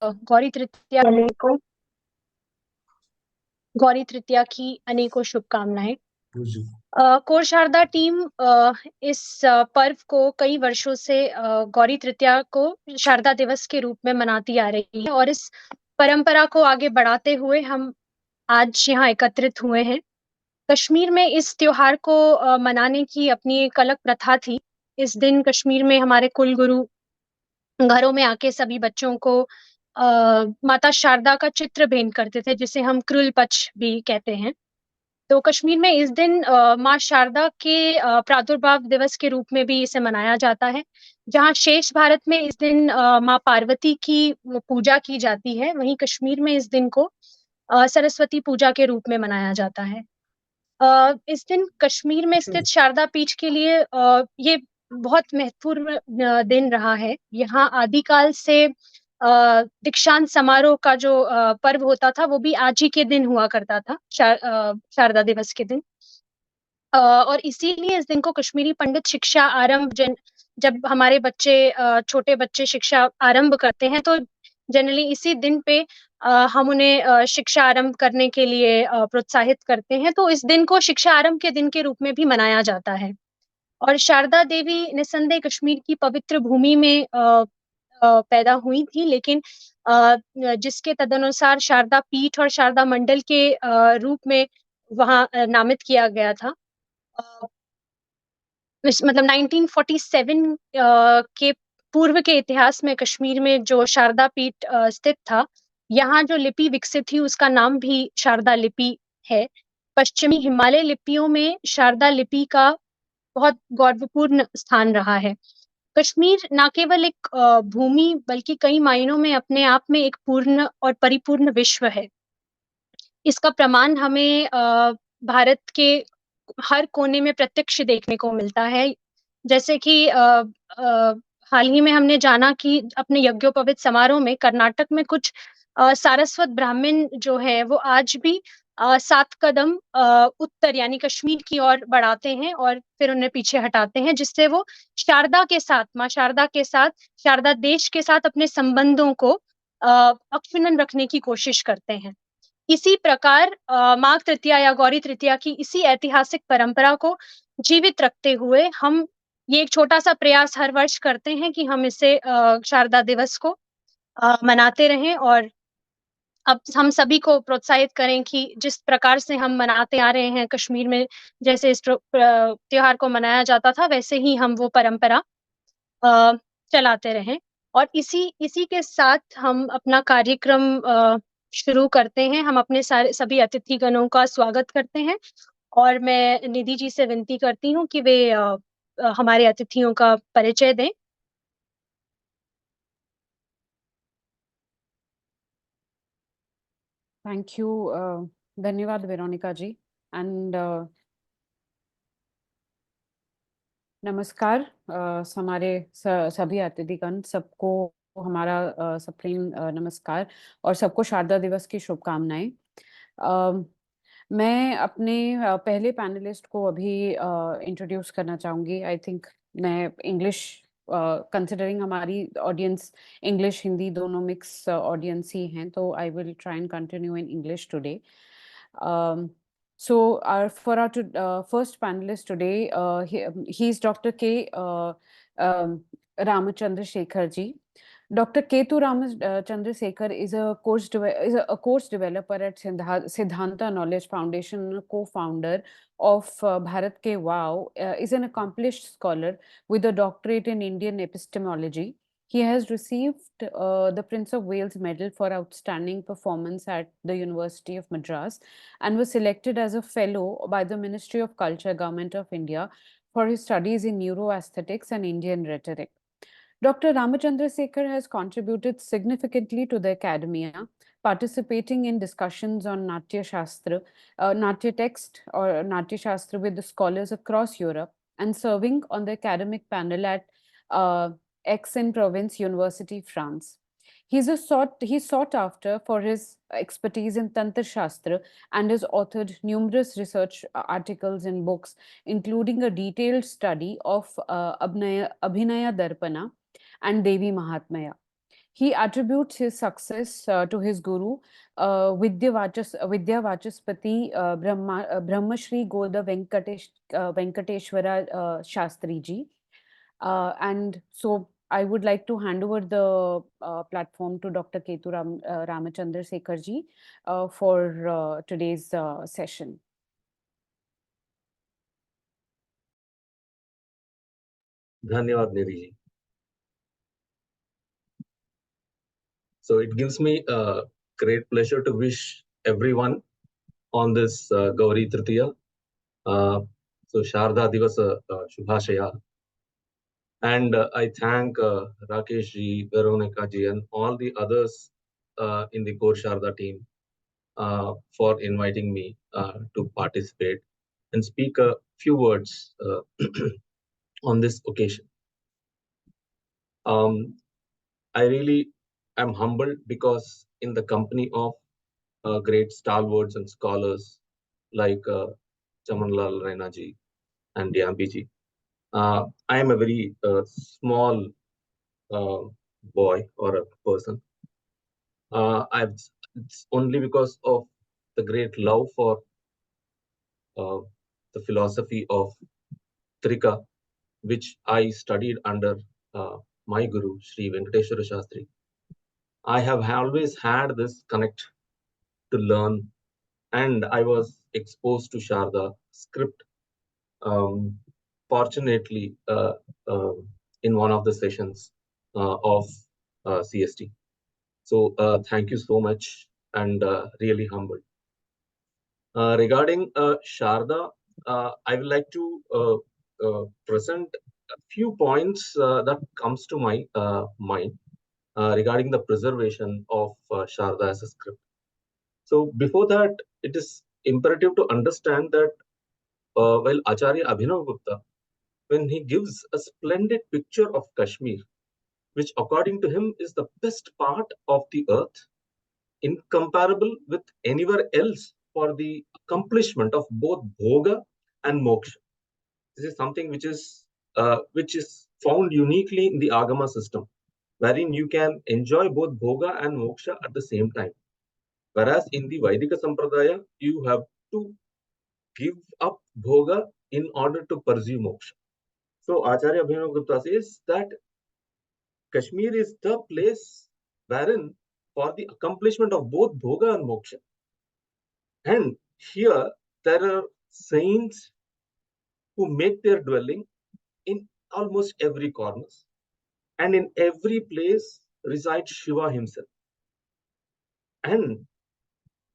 गौरी तृतीया को गौरी तृतीया की अनेकों शुभकामनाएं। कोर शारदा टीम इस पर्व को कई वर्षों से गौरी तृतीया को शारदा दिवस के रूप में मनाती आ रही है और इस परंपरा को आगे बढ़ाते हुए हम आज यहाँ एकत्रित हुए हैं। कश्मीर में इस त्योहार को मनाने की अपनी एक अलग प्रथा थी। इस दिन कश्मीर में हमारे कुल गुरु घरों में आके सभी बच्चों को माता शारदा का चित्र भेंट करते थे, जिसे हम क्रुल पक्ष भी कहते हैं। तो कश्मीर में इस दिन माँ शारदा के प्रादुर्भाव दिवस के रूप में भी इसे मनाया जाता है। जहाँ शेष भारत में इस दिन माँ पार्वती की पूजा की जाती है, वहीं कश्मीर में इस दिन को सरस्वती पूजा के रूप में मनाया जाता है। इस दिन कश्मीर में स्थित शारदा पीठ के लिए ये बहुत महत्वपूर्ण दिन रहा है। यहाँ आदिकाल से दीक्षांत समारोह का जो पर्व होता था, वो भी आज ही के दिन हुआ करता था, शारदा दिवस के दिन। और इसीलिए इस दिन को कश्मीरी पंडित शिक्षा आरंभ जब हमारे बच्चे छोटे बच्चे शिक्षा आरंभ करते हैं, तो जनरली इसी दिन पे हम उन्हें शिक्षा आरंभ करने के लिए प्रोत्साहित करते हैं। तो इस दिन को शिक्षा आरंभ के दिन के रूप में भी मनाया जाता है। और शारदा देवी निसंदेह कश्मीर की पवित्र भूमि में पैदा हुई थी, लेकिन जिसके तदनुसार शारदा पीठ और शारदा मंडल के रूप में वहाँ नामित किया गया था। मतलब 1947 के पूर्व के इतिहास में कश्मीर में जो शारदा पीठ स्थित था, यहाँ जो लिपि विकसित थी उसका नाम भी शारदा लिपि है। पश्चिमी हिमालय लिपियों में शारदा लिपि का बहुत गौरवपूर्ण स्थान रहा है। कश्मीर न केवल एक भूमि बल्कि कई मायनों में अपने आप में एक पूर्ण और परिपूर्ण विश्व है। इसका प्रमाण हमें भारत के हर कोने में प्रत्यक्ष देखने को मिलता है। जैसे कि हाल ही में हमने जाना कि अपने यज्ञोपवीत समारोह में कर्नाटक में कुछ सारस्वत ब्राह्मण जो है वो आज भी 7 कदम उत्तर यानी कश्मीर की ओर बढ़ाते हैं और फिर उन्हें पीछे हटाते हैं, जिससे वो शारदा के साथ, माँ शारदा के साथ, शारदा देश के साथ अपने संबंधों को अक्षुण्ण रखने की कोशिश करते हैं। इसी प्रकार माघ तृतीया या गौरी तृतीया की इसी ऐतिहासिक परंपरा को जीवित रखते हुए हम ये एक छोटा सा प्रयास हर वर्ष करते हैं कि हम इसे शारदा दिवस को मनाते रहें और अब हम सभी को प्रोत्साहित करें कि जिस प्रकार से हम मनाते आ रहे हैं कश्मीर में, जैसे इस त्योहार को मनाया जाता था, वैसे ही हम वो परंपरा अ, चलाते रहें। और इसी इसी के साथ हम अपना कार्यक्रम शुरू करते हैं। हम अपने सारे सभी अतिथिगणों का स्वागत करते हैं और मैं निधि जी से विनती करती हूँ कि वे हमारे अतिथियों का परिचय दें। थैंक यू, धन्यवाद वेरोनिका जी। एंड नमस्कार हमारे सभी अतिथिगण, सबको हमारा सप्रेम नमस्कार और सबको शारदा दिवस की शुभकामनाएं। मैं अपने पहले पैनलिस्ट को अभी इंट्रोड्यूस करना चाहूँगी। आई थिंक मैं इंग्लिश, कंसिडरिंग हमारी ऑडियंस इंग्लिश हिंदी दोनों मिक्स ऑडियंस ही हैं, तो I will try and continue in English today. So for our first panelist today, he is Dr. K. Ramachandrasekar ji. Dr. Ketu Ramachandrasekar is a course developer at Siddhanta Knowledge Foundation, co-founder of Bharat Ke Wow, is an accomplished scholar with a doctorate in Indian epistemology. He has received the Prince of Wales Medal for outstanding performance at the University of Madras and was selected as a fellow by the Ministry of Culture, Government of India, for his studies in neuroaesthetics and Indian rhetoric. Dr. Ramachandrasekar has contributed significantly to the academia, participating in discussions on Natya Shastra, Natya text or Natya Shastra with the scholars across Europe, and serving on the academic panel at Aix-en-Provence University, France. He's sought after for his expertise in Tantra Shastra and has authored numerous research articles and books, including a detailed study of Abhinaya Darpana and Devi Mahatmaya. He attributes his success to his guru, Vidyavachaspati Brahmashri Goda Venkateshwara Shastri ji. And so I would like to hand over the platform to Dr. Ketu Ramachandrasekar ji for today's session. Dhanyavad Nidhi ji. So it gives me a great pleasure to wish everyone on this Gauri Tritiya. So Sharada Divasa Shubhashaya. And I thank Rakesh ji, Veronica ji, and all the others in the Core Sharada team for inviting me to participate and speak a few words on this occasion. I really am humbled because in the company of great stalwarts and scholars like Chaman Raina ji and Daembi ji, I am a very small boy or a person. It's only because of the great love for the philosophy of Trika, which I studied under my guru, Sri Venkateshwara Shastri. I have always had this connect to learn, and I was exposed to Sharda script. Fortunately, in one of the sessions of CST. So thank you so much, and really humbled. Regarding Sharda, I would like to present a few points that comes to my mind regarding the preservation of Sharda as a script. So before that, it is imperative to understand that while Acharya Abhinav Gupta, when he gives a splendid picture of Kashmir, which according to him is the best part of the earth, incomparable with anywhere else for the accomplishment of both bhoga and moksha. This is something which is found uniquely in the Agama system, wherein you can enjoy both bhoga and moksha at the same time. Whereas in the Vaidika Sampradaya, you have to give up bhoga in order to pursue moksha. So Acharya Abhinav Gupta says that Kashmir is the place wherein for the accomplishment of both bhoga and moksha. And here there are saints who make their dwelling in almost every corner. And in every place resides Shiva himself. And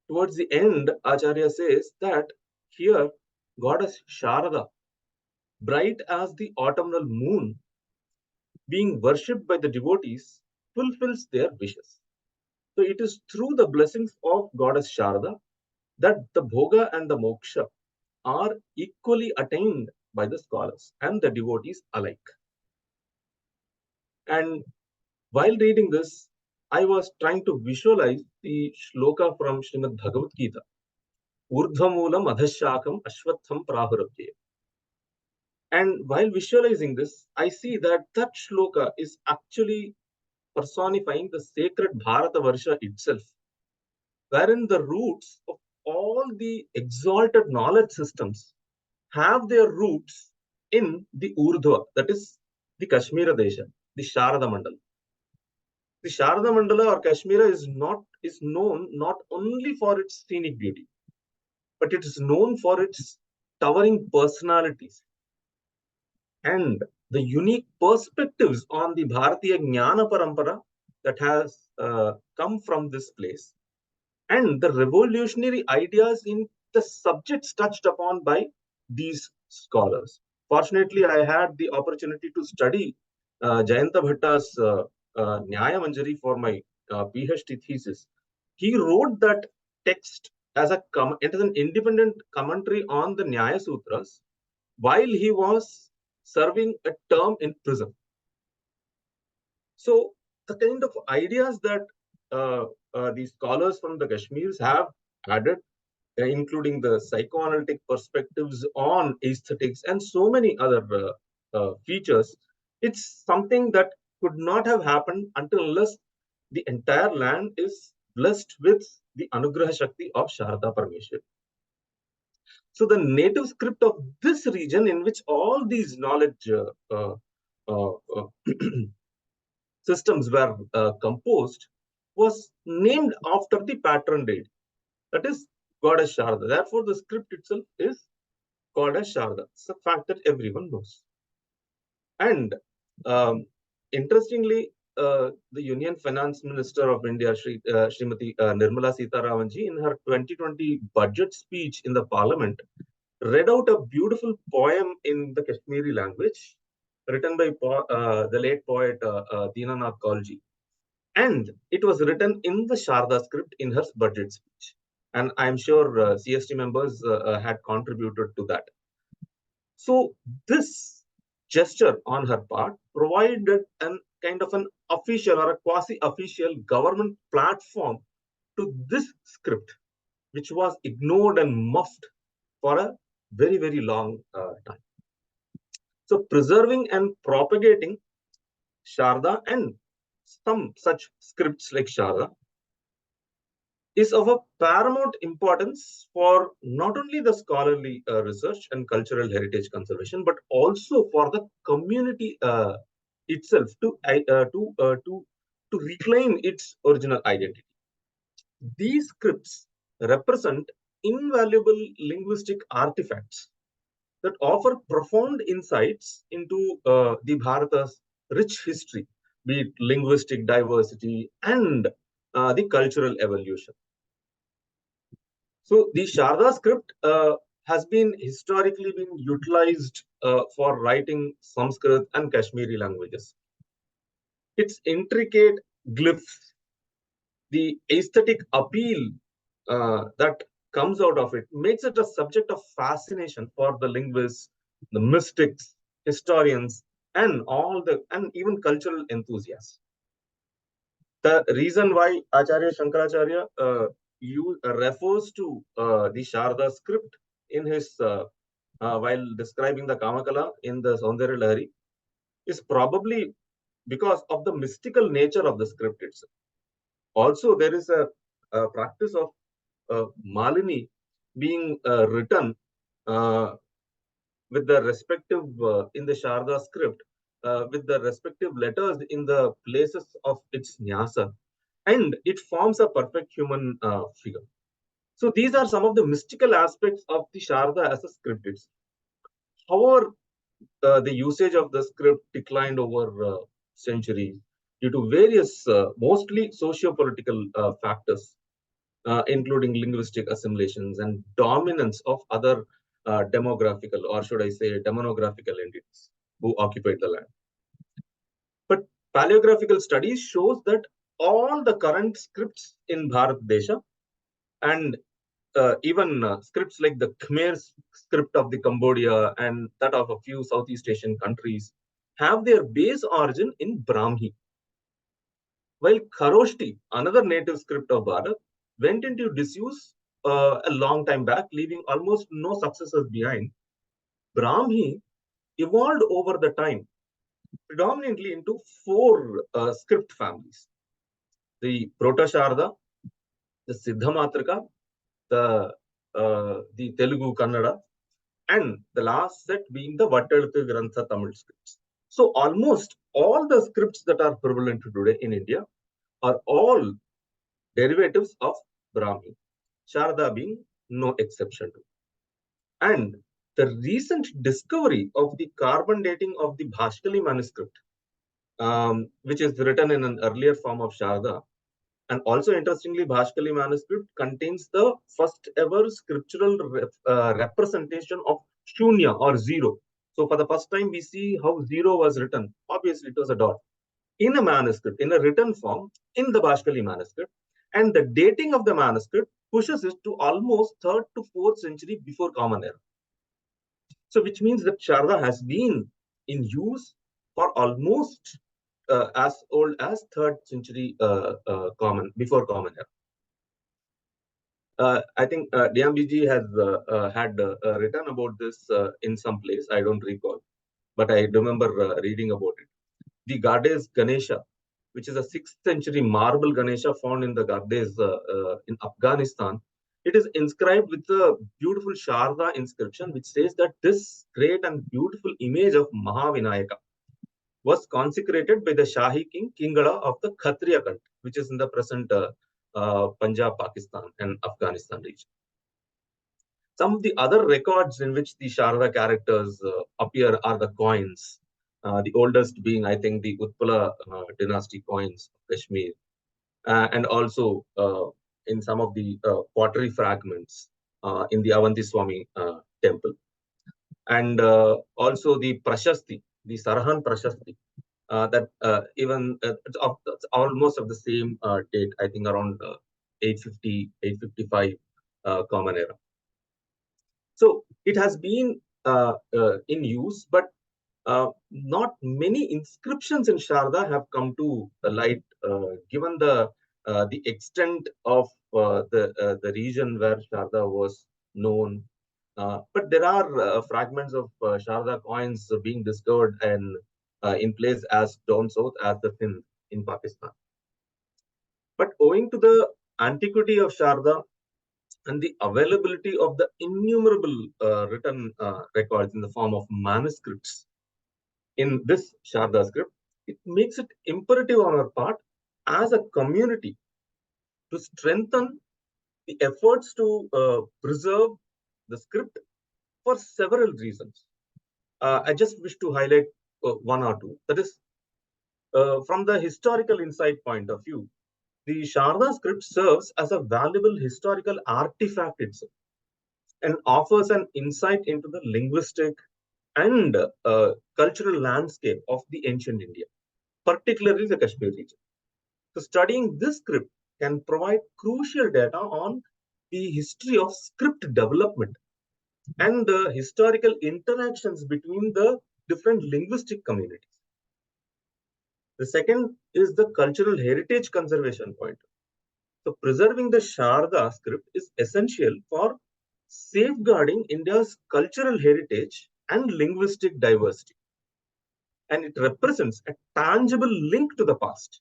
towards the end, Acharya says that here goddess Sharada, bright as the autumnal moon, being worshipped by the devotees, fulfills their wishes. So it is through the blessings of goddess Sharada that the bhoga and the moksha are equally attained by the scholars and the devotees alike. And while reading this, I was trying to visualize the shloka from Srimad Bhagavad Gita. Urdhvamulam adhashakam ashwatham prahurabhye. And while visualizing this, I see that that shloka is actually personifying the sacred Bharata Varsha itself, wherein the roots of all the exalted knowledge systems have their roots in the Urdhva, that is the Kashmira Desha, the Sharada Mandala. The Sharada Mandala or Kashmira is known not only for its scenic beauty, but it is known for its towering personalities and the unique perspectives on the Bharatiya Jnana Parampara that has come from this place, and the revolutionary ideas in the subjects touched upon by these scholars. Fortunately, I had the opportunity to study Jayanta Bhatta's Nyaya Manjari for my PhD thesis. He wrote that text as an independent commentary on the Nyaya Sutras while he was serving a term in prison. So the kind of ideas that these scholars from the Kashmirs have added, including the psychoanalytic perspectives on aesthetics and so many other features, it's something that could not have happened until unless the entire land is blessed with the Anugraha Shakti of Sharada Parmeshwari. So the native script of this region, in which all these knowledge systems were composed, was named after the patron deity, that is goddess Sharada. Therefore, the script itself is called as Sharada. It's a fact that everyone knows. And interestingly, the Union Finance Minister of India, Srimati Nirmala Sitharamanji, in her 2020 budget speech in the Parliament, read out a beautiful poem in the Kashmiri language, written by the late poet Dinanath Kaulji. And it was written in the Sharda script in her budget speech. And I'm sure CST members had contributed to that. So this gesture on her part provided an kind of an official or a quasi-official government platform to this script, which was ignored and muffed for a very, very long time. So preserving and propagating Sharda and some such scripts like Sharda is of a paramount importance for not only the scholarly research and cultural heritage conservation, but also for the community itself to reclaim its original identity. These scripts represent invaluable linguistic artifacts that offer profound insights into the Bharata's rich history, be it linguistic diversity and the cultural evolution. So the Sharda script has been historically been utilized for writing Sanskrit and Kashmiri languages. Its intricate glyphs, the aesthetic appeal that comes out of it, makes it a subject of fascination for the linguists, the mystics, historians, and even cultural enthusiasts. The reason why Acharya Shankaracharya refers to the Sharda script in his while describing the Kamakala in the Saundarya Lahari is probably because of the mystical nature of the script itself. Also, there is a practice of Malini being written with the respective in the Sharda script with the respective letters in the places of its nyasa, and it forms a perfect human figure. So these are some of the mystical aspects of the Sharda as a script itself. However, the usage of the script declined over centuries due to various, mostly socio-political factors, including linguistic assimilations and dominance of other demographical, or should I say, demonographical entities who occupied the land. But paleographical studies shows that all the current scripts in Bharat Desha and even scripts like the Khmer script of the Cambodia and that of a few Southeast Asian countries have their base origin in Brahmi. While Kharoshti, another native script of Bharat, went into disuse a long time back, leaving almost no successors behind, Brahmi evolved over the time, predominantly into four script families: the Proto-Sharda, the Siddhamatrika, the Telugu Kannada, and the last set being the Vatteluthu Grantha Tamil scripts. So almost all the scripts that are prevalent today in India are all derivatives of Brahmi, Sharda being no exception to. And the recent discovery of the carbon dating of the Bhaskali manuscript, which is written in an earlier form of Sharda, and also interestingly, Bhaskali manuscript contains the first ever scriptural representation of Shunya or zero. So for the first time, we see how zero was written. Obviously, it was a dot in a manuscript, in a written form, in the Bhaskali manuscript. And the dating of the manuscript pushes it to almost 3rd to 4th century before Common Era. So which means that Sharda has been in use for almost as old as 3rd century before Common Era. I think Daembi has had written about this in some place. I don't recall, but I remember reading about it. The goddess Ganesha which is a 6th century marble Ganesha found in the Gardes in Afghanistan, it is inscribed with a beautiful Sharada inscription, which says that this great and beautiful image of Mahavinayaka was consecrated by the Shahi king, Kingala of the Khatriya country, which is in the present Punjab, Pakistan, and Afghanistan region. Some of the other records in which the Sharada characters appear are the coins, the oldest being, I think, the Utpala dynasty coins of Kashmir, and also in some of the pottery fragments in the Avanti Swami temple. And also the Prashasti, the Sarahan Prashasti, that even it's almost of the same date, I think around 850, 855 Common Era. So it has been in use, but not many inscriptions in Sharada have come to light, given the extent of the region where Sharada was known. But there are fragments of Sharada coins being discovered and in place as down south as the Sindh in Pakistan. But owing to the antiquity of Sharada and the availability of the innumerable written records in the form of manuscripts in this Sharada script, it makes it imperative on our part as a community to strengthen the efforts to preserve the script for several reasons. I just wish to highlight one or two. That is, from the historical insight point of view, the Sharada script serves as a valuable historical artifact itself and offers an insight into the linguistic and cultural landscape of the ancient India, particularly the Kashmir region. So studying this script can provide crucial data on the history of script development and the historical interactions between the different linguistic communities. The second is the cultural heritage conservation point. So preserving the Sharada script is essential for safeguarding India's cultural heritage and linguistic diversity. And it represents a tangible link to the past,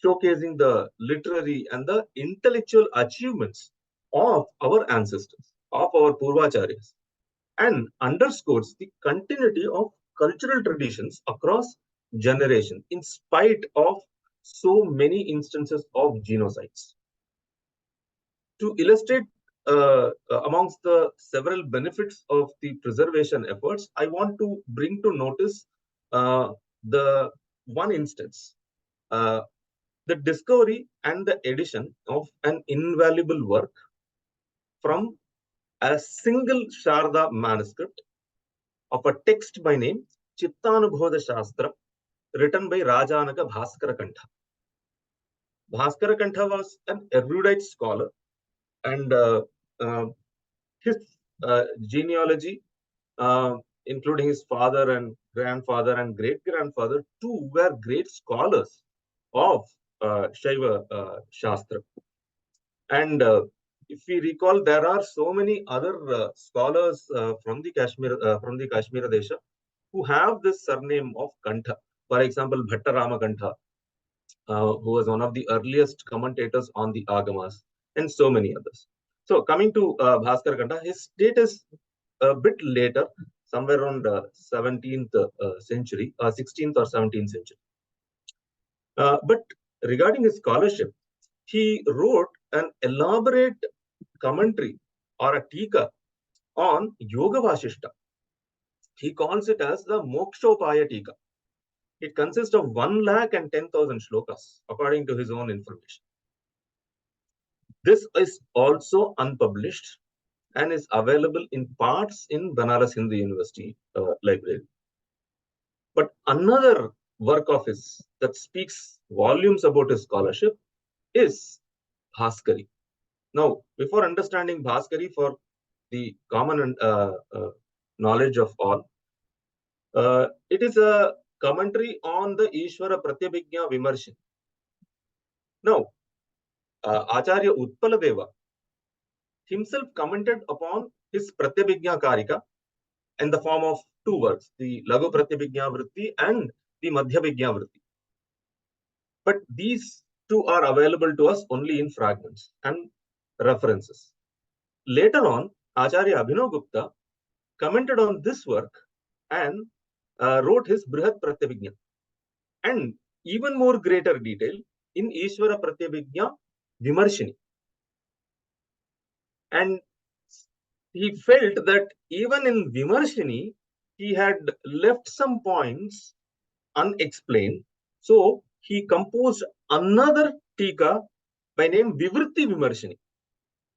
showcasing the literary and the intellectual achievements of our ancestors, of our Purvacharyas, and underscores the continuity of cultural traditions across generations in spite of so many instances of genocides. To illustrate amongst the several benefits of the preservation efforts, I want to bring to notice the one instance, the discovery and the edition of an invaluable work from a single Sharada manuscript of a text by name Chittanubodha Shastra, written by Rajanaka Bhaskara Kantha. Bhaskara Kantha was an erudite scholar, and his genealogy, including his father and grandfather and great-grandfather, too, were great scholars of Shaiva Shastra. And if we recall, there are so many other scholars from the Kashmir Desha who have this surname of Kantha. For example, Bhatta Rama Kantha, who was one of the earliest commentators on the Agamas, and so many others. So coming to Bhaskar Kantha, his date is a bit later, somewhere around 17th century, 16th or 17th century. But regarding his scholarship, he wrote an elaborate commentary or a tika on Yoga Vashishta. He calls it as the Mokshopaya Tika. It consists of 110,000 shlokas, according to his own information. This is also unpublished and is available in parts in Banaras Hindu University library. But another work of his that speaks volumes about his scholarship is Bhaskari. Now, before understanding Bhaskari for the common knowledge of all, it is a commentary on the Ishvara Pratyabhijna Vimarshan. Now, Acharya Utpaladeva himself commented upon his Pratyabhijna Karika in the form of two works, the Lagu Pratyabhijna Vritti and the Madhyabhijna Vritti. but these two are available to us only in fragments and references. Later on, Acharya Abhinavgupta commented on this work and wrote his Brihat Pratyabhijna, and even more greater detail in Ishvara Pratyabhijna Vimarshini. And he felt that even in Vimarshini, he had left some points unexplained. So he composed another tika by name Vivritti Vimarshini.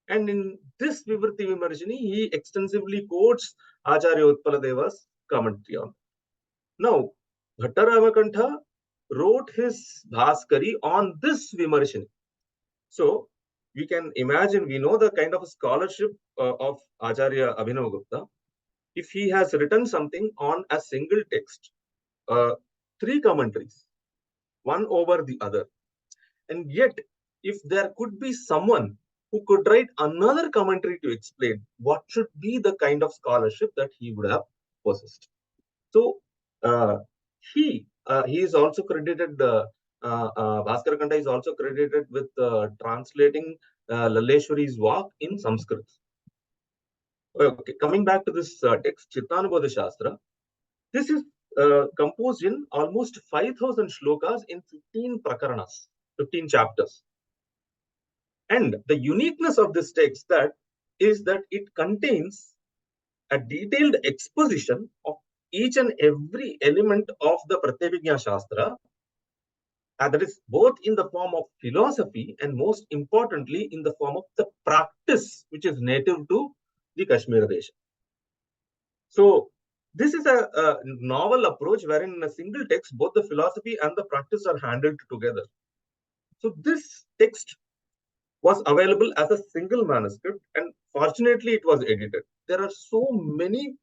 And in this Vivritti Vimarshini, he extensively quotes Acharya Utpaladeva's commentary on it. Now, Bhattaramakantha wrote his Bhaskari on this Vimarshini. So we can imagine, we know the kind of scholarship of Acharya Abhinavgupta. If he has written something on a single text, three commentaries, one over the other, and yet if there could be someone who could write another commentary to explain, what should be the kind of scholarship that he would have possessed. So he is also credited, Bhaskara Kanta is also credited with translating Laleshwari's work in Sanskrit. Okay, coming back to this text, Chittanubodha Shastra, this is composed in almost 5,000 shlokas in 15 prakaranas, 15 chapters. And the uniqueness of this text is that it contains a detailed exposition of each and every element of the Pratyabhijna Shastra, that is both in the form of philosophy and most importantly in the form of the practice which is native to the Kashmir Desha. So this is a novel approach wherein in a single text both the philosophy and the practice are handled together. So this text was available as a single manuscript, and fortunately it was edited. There are so many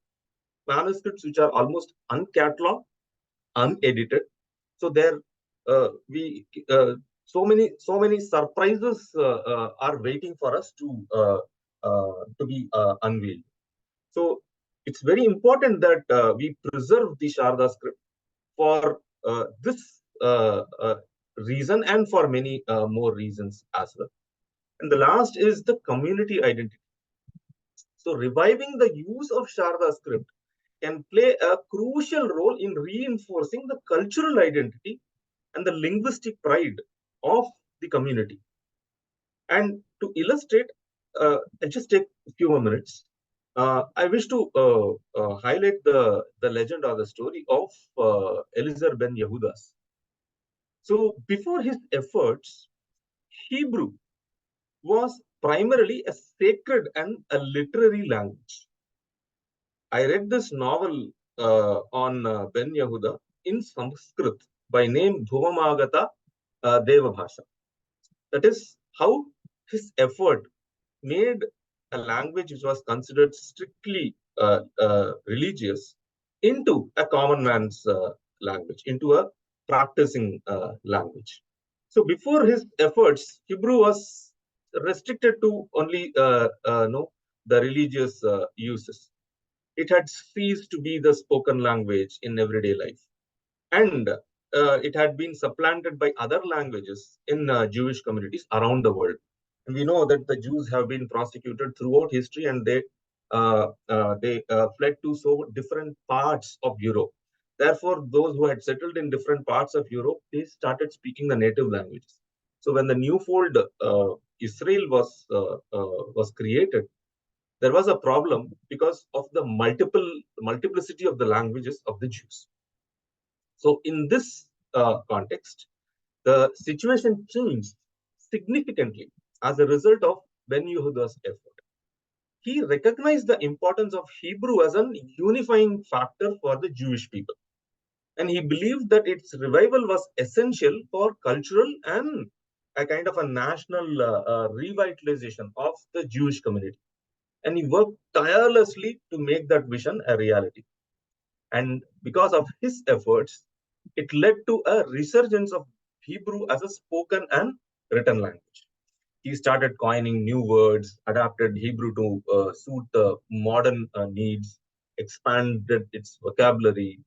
manuscripts which are almost uncatalogued, unedited. So there so many surprises are waiting for us to be unveiled. So it's very important that we preserve the Sharada script for this reason and for many more reasons as well. And the last is the community identity. So reviving the use of Sharada script can play a crucial role in reinforcing the cultural identity and the linguistic pride of the community. And to illustrate, I just take a few more minutes. I wish to highlight the legend or the story of Eliezer ben Yehudas. So before his efforts, Hebrew was primarily a sacred and a literary language. I read this novel on Ben Yehuda in Sanskrit by name Bhuvamagata Devabhasha. That is how his effort made a language which was considered strictly religious into a common man's language, into a practicing language. So before his efforts, Hebrew was restricted to only the religious uses. It had ceased to be the spoken language in everyday life, and it had been supplanted by other languages in Jewish communities around the world. And we know that the Jews have been prosecuted throughout history, and they fled to so different parts of Europe. Therefore, those who had settled in different parts of Europe, they started speaking the native languages. So when the newfold Israel was created, there was a problem because of the multiplicity of the languages of the Jews. So in this context, the situation changed significantly as a result of Ben Yehuda's effort. He recognized the importance of Hebrew as an unifying factor for the Jewish people. And he believed that its revival was essential for cultural and a kind of a national revitalization of the Jewish community. And he worked tirelessly to make that vision a reality. And because of his efforts, it led to a resurgence of Hebrew as a spoken and written language. He started coining new words, adapted Hebrew to suit the modern needs, expanded its vocabulary,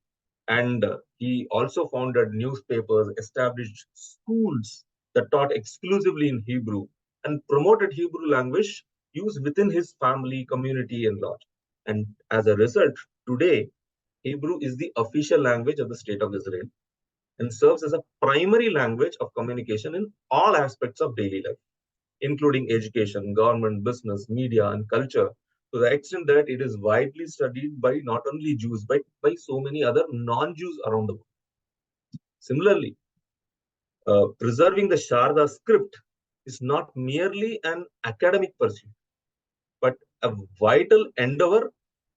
And he also founded newspapers, established schools that taught exclusively in Hebrew, and promoted Hebrew language use within his family, community, and large. And as a result, today, Hebrew is the official language of the state of Israel and serves as a primary language of communication in all aspects of daily life, including education, government, business, media, and culture, to the extent that it is widely studied by not only Jews, but by so many other non Jews around the world. Similarly, preserving the Sharada script is not merely an academic pursuit, but a vital endeavor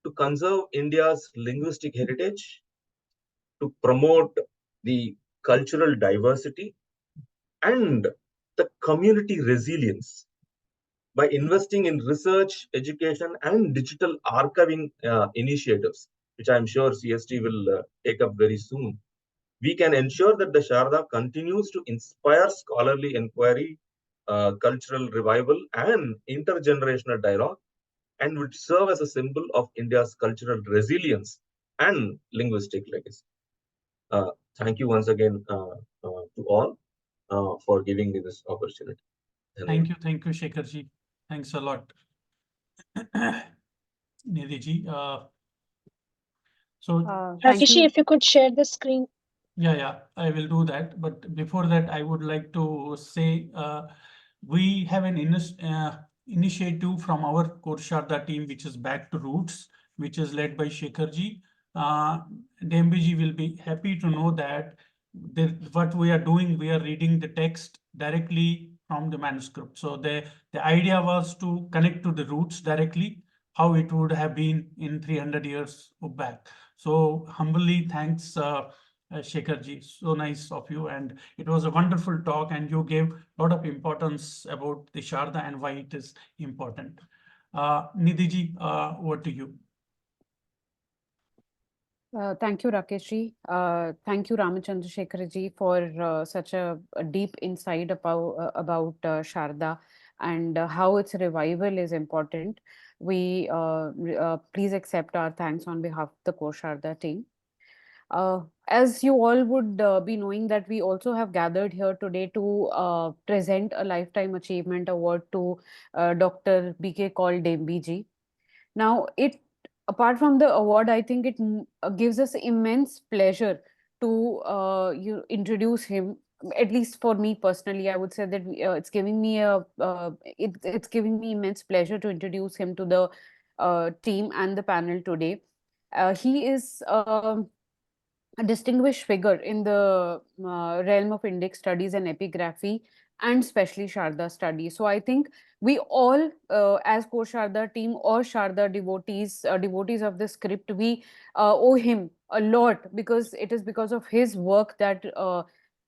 to conserve India's linguistic heritage, to promote the cultural diversity and the community resilience by investing in research, education, and digital archiving initiatives, which I'm sure CST will take up very soon. We can ensure that the Sharada continues to inspire scholarly inquiry, cultural revival, and intergenerational dialogue, and would serve as a symbol of India's cultural resilience and linguistic legacy. Uh, Thank you once again to all for giving me this opportunity. Thank you, Shekharji. Thanks a lot. Nidhi so Thank Rakesh, you. if you could share the screen. yeah, I will do that. But before that, I would like to say we have an initiative from our Korsharda team, which is Back to Roots, which is led by Shekharji. Daembi ji will be happy to know that what we are doing, we are reading the text directly from the manuscript. So the idea was to connect to the roots directly, how it would have been in 300 years back. So humbly thanks, Shekharji. So nice of you. And it was a wonderful talk, and you gave a lot of importance about the Sharda and why it is important. Nidhi ji, over to you. Thank you, Rakesh ji. Thank you, Ramachandrasekar ji, for such a deep insight about Sharda and how its revival is important. We please accept our thanks on behalf of the Core Sharda team. As you all would be knowing that we also have gathered here today to present a Lifetime Achievement Award to Dr. B.K. Kaul Daembi ji. Now, apart from the award, I think it gives us immense pleasure to introduce him. At least for me personally, I would say that it's giving me it's giving me immense pleasure to introduce him to the team and the panel today. He is a distinguished figure in the realm of Indic studies and epigraphy, and especially Sharda studies. So I think we all, as core Sharda team or Sharda devotees of the script, we owe him a lot, because it is because of his work that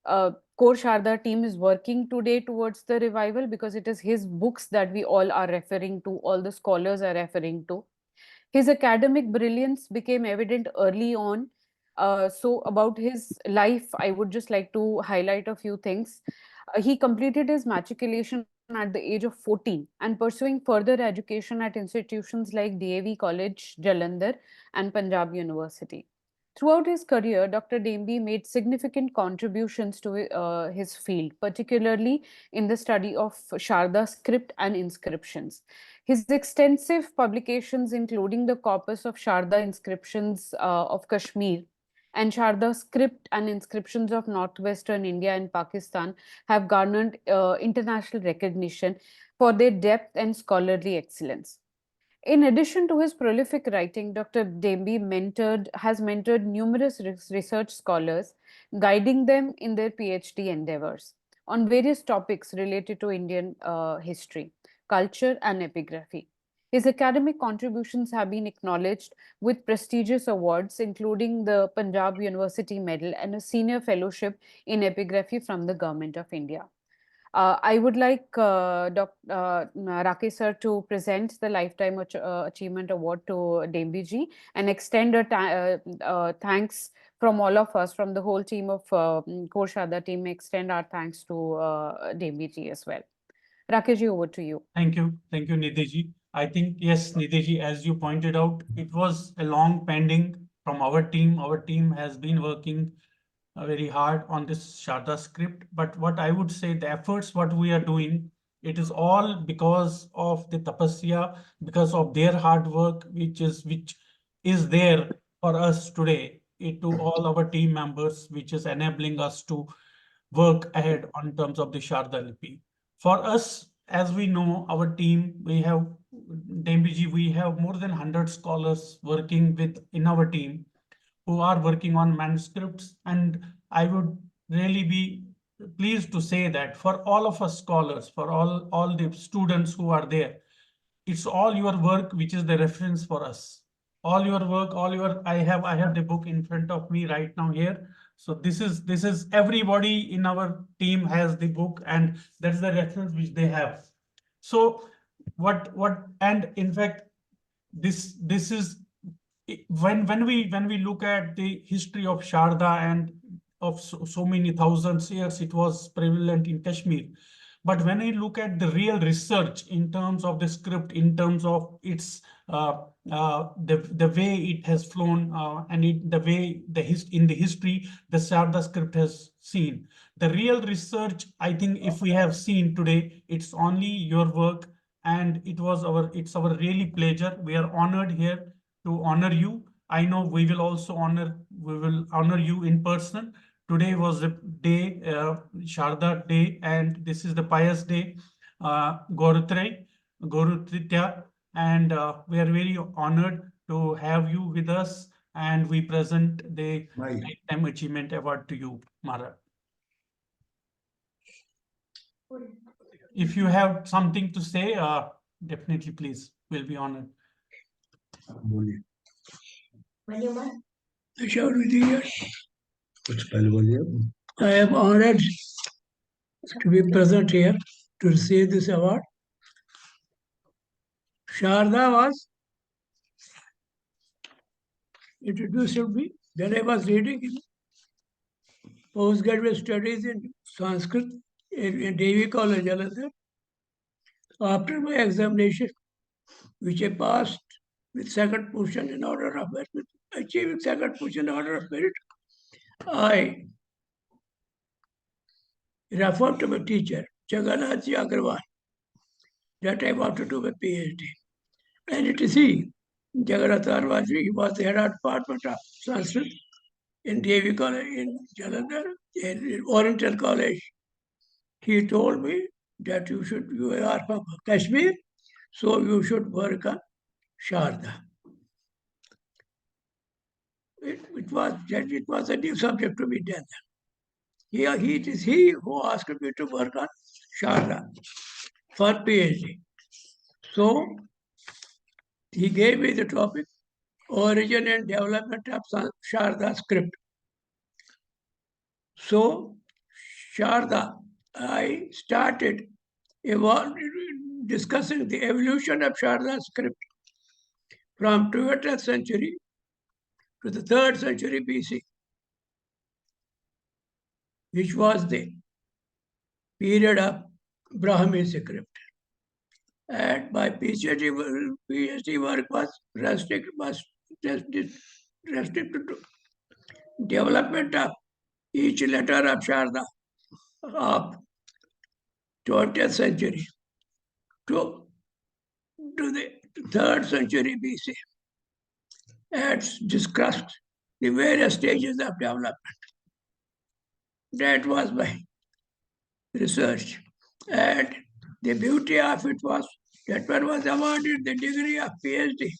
core Sharda team is working today towards the revival, because it is his books that we all are referring to, all the scholars are referring to. His academic brilliance became evident early on. So about his life, I would just like to highlight a few things. He completed his matriculation at the age of 14 and pursuing further education at institutions like DAV College, Jalandhar, and Punjab University. Throughout his career, Dr. Daembi made significant contributions to his field, particularly in the study of Sharda script and inscriptions. His extensive publications, including the corpus of Sharda inscriptions of Kashmir and Sharda script and inscriptions of northwestern India and Pakistan, have garnered international recognition for their depth and scholarly excellence. In addition to his prolific writing, Dr. Daembi has mentored numerous research scholars, guiding them in their PhD endeavors on various topics related to Indian history, culture, and epigraphy. His academic contributions have been acknowledged with prestigious awards, including the Punjab University Medal and a senior fellowship in epigraphy from the Government of India. I would like Rakesh sir to present the Lifetime Achievement Award to Daembi ji and extend a thanks from all of us, from the whole team of Core Sharda team, extend our thanks to Daembi ji as well. Rakesh ji, over to you. Thank you, Nidhi ji. I think, yes, Nidhi ji, as you pointed out, it was a long pending from our team has been working very hard on this Sharda script. But what I would say, the efforts what we are doing, it is all because of the tapasya, because of their hard work, which is there for us today, to all our team members, which is enabling us to work ahead on terms of the Sharda Lipi. For us, as we know, our team, we have Daembi ji, we have more than 100 scholars working in our team who are working on manuscripts. And I would really be pleased to say that for all of us scholars, for all the students who are there, it's all your work which is the reference for us. All your work, I have the book in front of me right now here. So this is everybody in our team has the book, and that's the reference which they have. So and in fact, this is when we look at the history of Sharda and of so many thousands years, it was prevalent in Kashmir. But when I look at the real research in terms of the script, in terms of its the way it has flown, and the way in the history the Sharda script has seen, the real research, I think, if we have seen today, it's only your work, and it's our really pleasure. We are honored here to honor you. I know we will honor you in person. Today was the day, Sharda day, and this is the pious day, Gauri Tritiya, and we are very honored to have you with us, and we present the Lifetime Achievement Award to you, Mara. If you have something to say, definitely please, we'll be honored. I am honored to be present here to receive this award. Sharda was introduced to me when I was reading postgraduate studies in Sanskrit in Devi College, Jalandhar. After my examination, which I passed with second position in order of merit, achieving second position in order of merit, I referred to my teacher, Jagannath Agarwal, that I want to do my PhD. And it is he, Jagannath Agarwal, he was the head of department of Sanskrit in Devi College in Jalandhar, in Oriental College. He told me that you are from Kashmir, so you should work on Sharda. It was a new subject to be done. It is he who asked me to work on Sharda for PhD. So he gave me the topic, origin and development of Sharda script. So Sharda, I started discussing the evolution of Sharda script from 20th century to the 3rd century BC, which was the period of Brahmi script. And my PhD work was restricted to development of each letter of Sharda of 20th century to the 3rd century BC, and discussed the various stages of development. That was my research. And the beauty of it was that one was awarded the degree of PhD.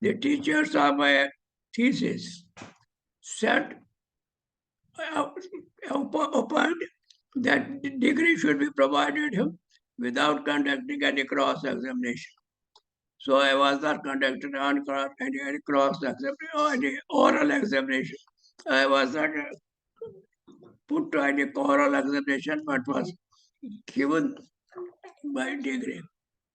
The teachers of my thesis said upon that the degree should be provided him without conducting any cross-examination. So I was not conducting any cross-examination or any oral examination. I was not put to any oral examination, but was given my degree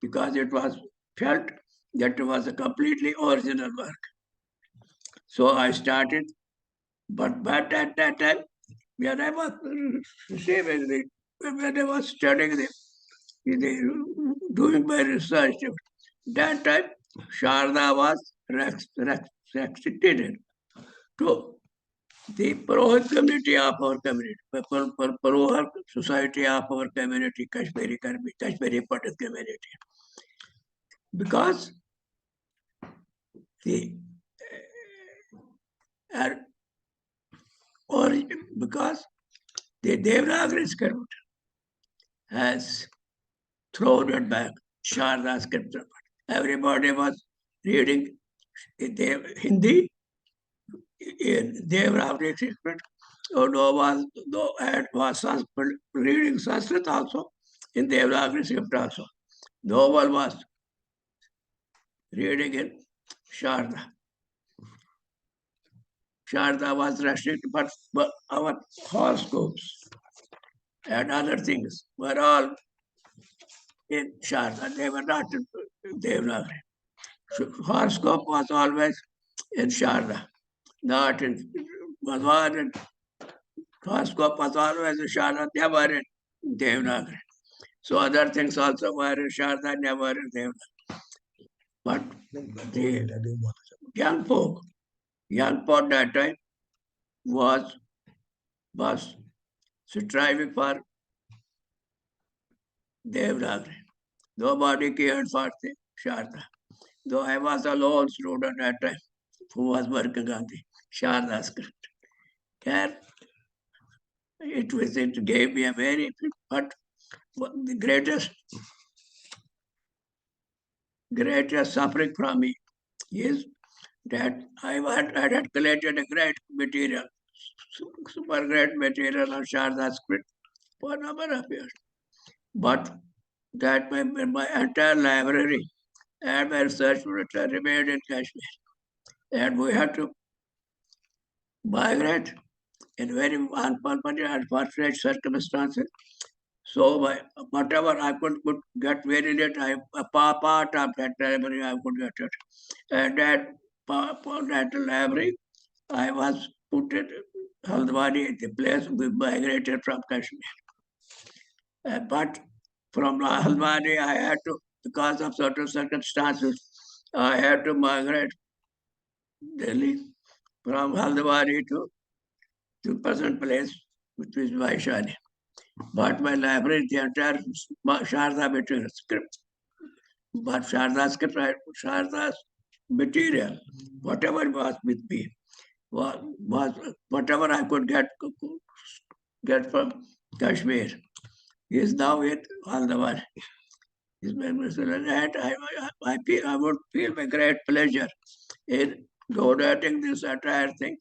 because it was felt that it was a completely original work. So I started, but at that time, when I was receiving when I was studying doing my research, that time Sharda was restricted. to the Purohit community of our community, Purohit society of our community, Kashmiri Pandit community. Because the because the Devanagari script has thrown it back, Sharada script. Everybody was reading Hindi in Devanagari script. So was reading Sanskrit also in Devanagari script also. No one was reading in Sharada. Sharada was restricted, but our horoscopes and other things were all in Sharada. They were not in Devanagari. Horoscope was always in Sharada, not in Bhagwan, and horoscope was always in Sharada, never in Devanagari. So other things also were in Sharada, never in Devanagari. But the young folk that time was striving for Devanagari. Nobody cared for the Sharada. Though I was a lone student at that time who was working on the Sharada script. It gave me a very, but the greatest suffering from me is that I had collected a great material, super great material on Sharda script for a number of years. But that my entire library and my research remained in Kashmir. And we had to migrate in very unfortunate circumstances. So whatever I could get within it, a part of that library I could get it. And that library, I was put in Haldwani, the place we migrated from Kashmir. But from Haldwani, I had to, because of certain circumstances, I had to migrate Delhi from Haldwani to the present place, which is Vaishali. But my library, the entire Sharda material script. But Sharda's material, whatever was with me, was whatever I could get from Kashmir, is now with Haldwani. And I would feel a great pleasure in donating this entire thing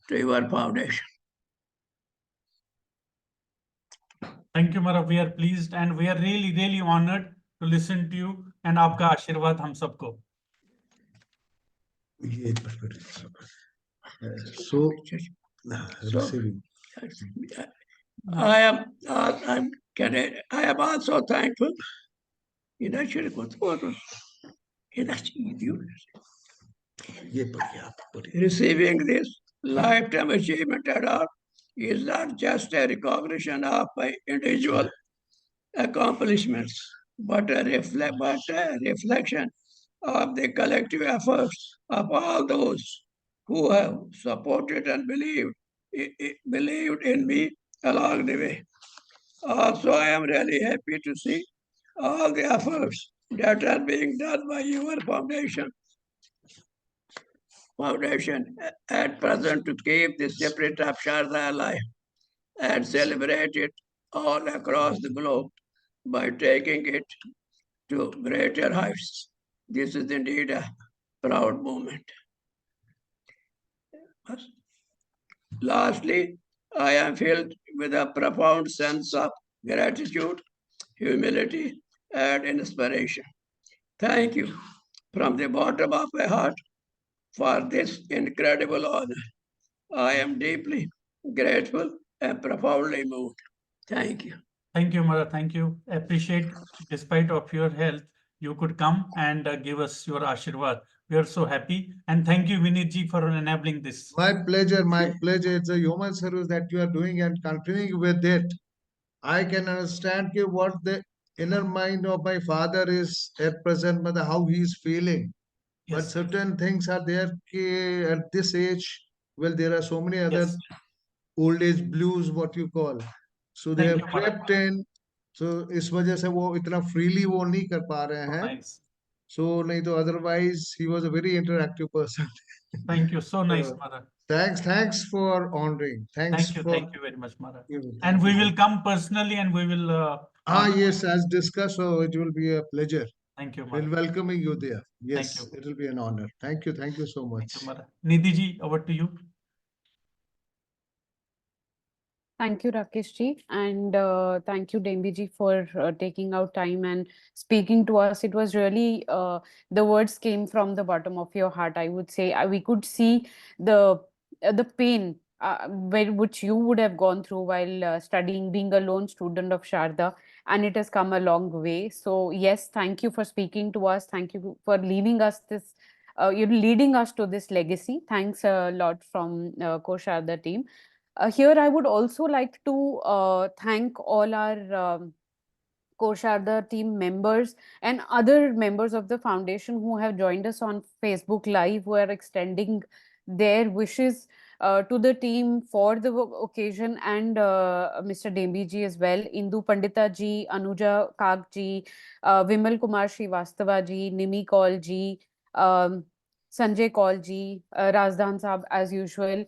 to your foundation. Thank you, Mara. We are pleased and we are really, really honored to listen to you and आपका आशीर्वाद हम सबको. So receiving. I am also thankful. Receiving this lifetime achievement award is not just a recognition of my individual accomplishments, but a reflection of the collective efforts of all those who have supported and believed in me along the way. Also, I am really happy to see all the efforts that are being done by your foundation at present to keep the spirit of Sharda alive and celebrate it all across the globe by taking it to greater heights. This is indeed a proud moment. Lastly, I am filled with a profound sense of gratitude, humility, and inspiration. Thank you from the bottom of my heart for this incredible honor. I am deeply grateful and profoundly moved. Thank you. Thank you, Mara. Thank you. Appreciate, despite of your health, you could come and give us your Ashirwad. We are so happy. And thank you, Vinitji, for enabling this. My pleasure, my pleasure. It's a human service that you are doing and continuing with it. I can understand what the inner mind of my father is at present, but how he is feeling. But Yes. certain things are there at this age, Well, there are so many other Yes. old age blues, what you call. So they Thank have you, Maharaj. crept in. So इस वजह से वो इतना freely वो नहीं कर पा रहे So हैं. nice. So नहीं तो otherwise he was a very interactive person. Thank you. So nice, So, Maharaj. thanks for honoring. Thanks Thank for. you very much, Maharaj. Thank And we you. will come personally and we will. Yes, as discussed, so it will be a pleasure. Thank you, We'll Maharaj. welcoming you there. Thank Yes, you. it will be an honor. Thank you so much. Thank you, Maharaj. Nidhi ji, over to you. Thank you, Rakesh ji, and thank you, Daembi ji, for taking out time and speaking to us. It was really the words came from the bottom of your heart. I would say we could see the pain which you would have gone through while studying, being a lone student of Sharda, and it has come a long way. So yes, thank you for speaking to us. Thank you for leaving us this. You're leading us to this legacy. Thanks a lot from Core Sharda team. Here, I would also like to thank all our Korsharda team members and other members of the foundation who have joined us on Facebook Live, who are extending their wishes to the team for the occasion, and Mr. Daembi ji as well, Indu Pandita ji, Anuja Kak ji, Vimal Kumar Srivastava ji, Nimi Kaul ji, Sanjay Kaul ji, Razdhan Saab as usual,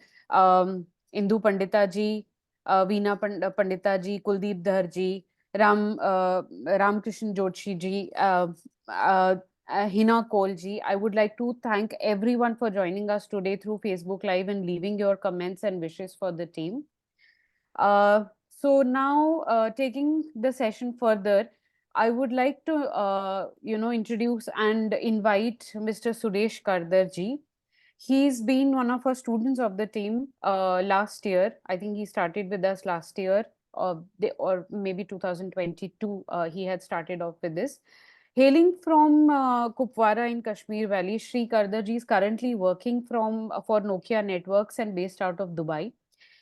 Indu Pandita ji, Veena Pandita ji, Kuldeep Dhar ji, Ramkrishnan Joshi ji, Hina Kaul ji. I would like to thank everyone for joining us today through Facebook Live and leaving your comments and wishes for the team. So now, taking the session further, I would like to, introduce and invite Mr. Suresh Kardar ji. He's been one of our students of the team last year. I think he started with us last year, or maybe 2022. He had started off with this. Hailing from Kupwara in Kashmir Valley, Sri Kardarji is currently working for Nokia Networks and based out of Dubai.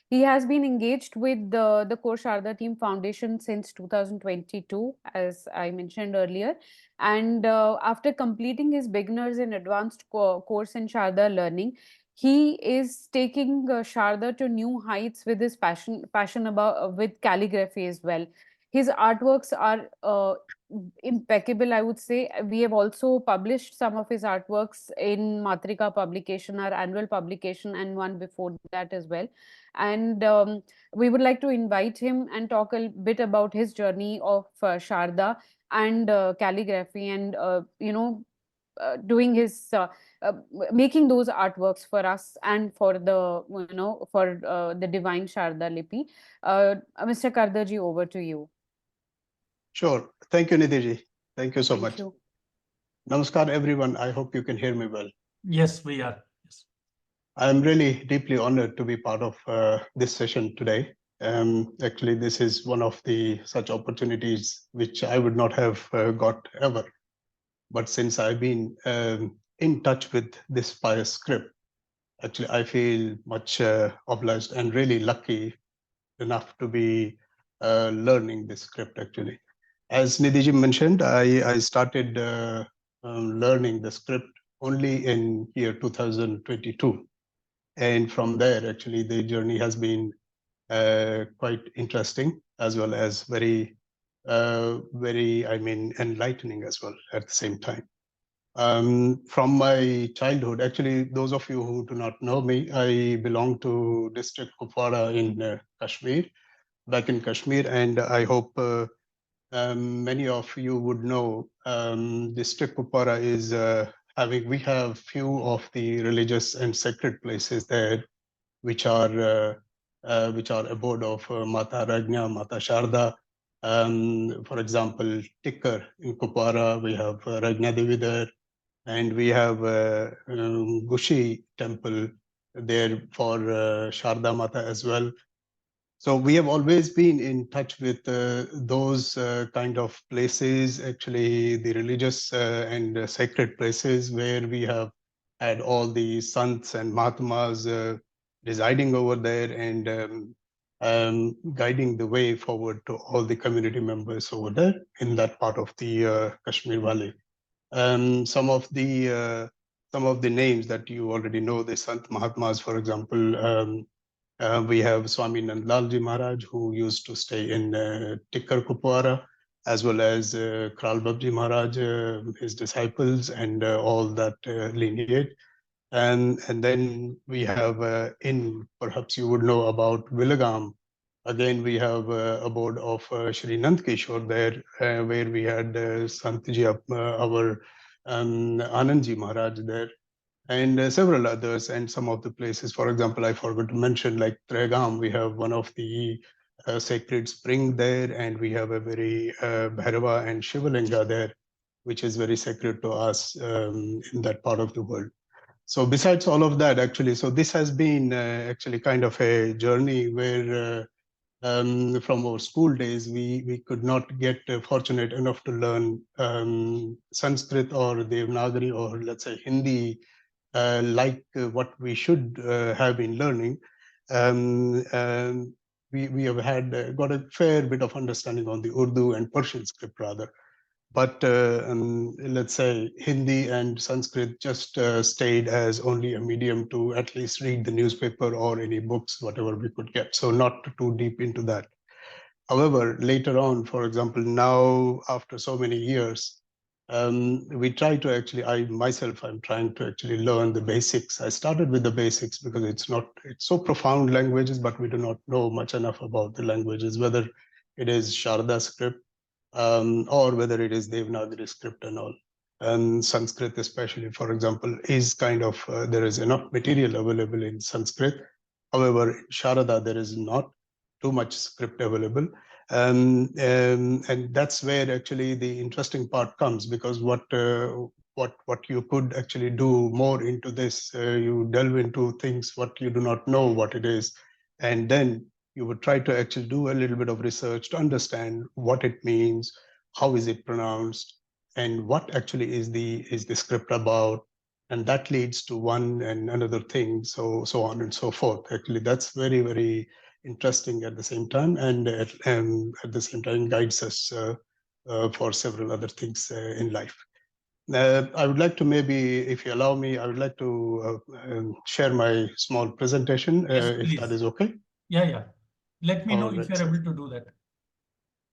He has been engaged with the Core Sharda Team Foundation since 2022, as I mentioned earlier. And after completing his beginners and advanced course in Sharda learning, he is taking Sharda to new heights with his passion about with calligraphy as well. His artworks are impeccable, I would say. We have also published some of his artworks in Matrika publication, our annual publication, and one before that as well. And we would like to invite him and talk a bit about his journey of Sharda and calligraphy, and doing his making those artworks for us and for the the divine Sharda Lipi. Mr. Kardarji, over to you. Sure. Thank you, Nidhi. Thank you so Thank much. you. Namaskar, everyone. I hope you can hear me well. Yes, we are. Yes. I'm really deeply honored to be part of this session today. Actually, this is one of the such opportunities which I would not have got ever. But since I've been in touch with this pious script, actually, I feel much obliged and really lucky enough to be learning this script, actually. As Nidhi mentioned, I started learning the script only in year 2022. And from there, actually, the journey has been quite interesting, as well as very, enlightening as well at the same time. From my childhood, actually, those of you who do not know me, I belong to district Kupwara in Kashmir, back in Kashmir, and I hope many of you would know district Kupwara is we have few of the religious and sacred places there, which are abode of Mata Rajna, Mata Sharda. For example, Tikkar in Kupwara, we have Rajna Devi there, and we have Gushi temple there for Sharda Mata as well. So we have always been in touch with those kind of places, actually the religious and sacred places where we have had all the sants and mahatmas residing over there and guiding the way forward to all the community members over there in that part of the Kashmir Valley. Some of the some of the names that you already know, the Sant Mahatmas, for example. We have Swami Nandlalji Maharaj, who used to stay in Tikkar Kupwara, as well as Kral Babji Maharaj, his disciples, and all that lineage. And then we have perhaps you would know about Vilagam. Again, we have abode of Shri Nand Kishore there, where we had Santji, our Anandji Maharaj there, and several others, and some of the places. For example, I forgot to mention, like Tregam, we have one of the sacred spring there, and we have a very Bhairava and Shivalinga there, which is very sacred to us in that part of the world. So besides all of that, actually, so this has been actually kind of a journey where from our school days, we could not get fortunate enough to learn Sanskrit or Devanagari or let's say Hindi like what we should have been learning. We have had got a fair bit of understanding on the Urdu and Persian script rather. But let's say Hindi and Sanskrit just stayed as only a medium to at least read the newspaper or any books, whatever we could get. So not too deep into that. However, later on, for example, now after so many years, we try to actually, I'm trying to actually learn the basics. I started with the basics because it's so profound languages, but we do not know much enough about the languages, whether it is Sharada script, or whether it is Devanagari script and all. And Sanskrit, especially, for example, is kind of, there is enough material available in Sanskrit. However, in Sharada, there is not too much script available. And that's where actually the interesting part comes, because what you could actually do more into this, you delve into things what you do not know what it is, and then you would try to actually do a little bit of research to understand what it means, how is it pronounced, and what actually is the script about, and that leads to one and another thing, so on and so forth. Actually, that's very, very interesting at the same time, and at the same time guides us for several other things in life. I would like to maybe, if you allow me, I would like to share my small presentation, Yes, if that is okay. Yeah. Let me know All if right, you're sir. able to do that.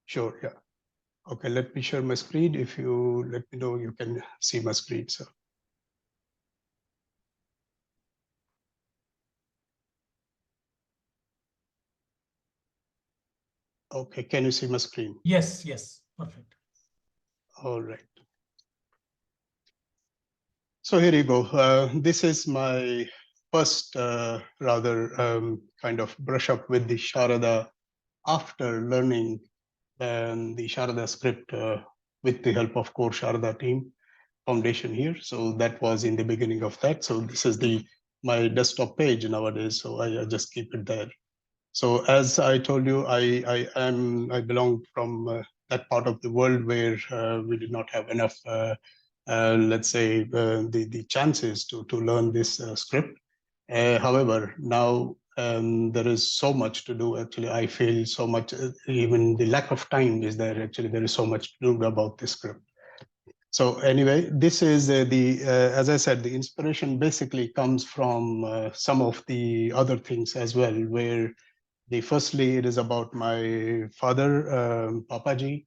Sure, yeah. Okay, let me share my screen. If you let me know, you can see my screen, sir. Okay, can you see my screen? Yes, perfect. All right. So here you go. This is my first rather kind of brush up with the Sharada after learning the Sharada script with the help of core Sharada team foundation here. So that was in the beginning of that. So this is my desktop page nowadays. So I just keep it there. So as I told you, I belong from that part of the world where we did not have enough, let's say, the chances to learn this script. However, now there is so much to do. Actually, I feel so much, even the lack of time is there. Actually, there is so much to do about this script. So anyway, this is as I said, the inspiration basically comes from some of the other things as well, where firstly, it is about my father, Papaji,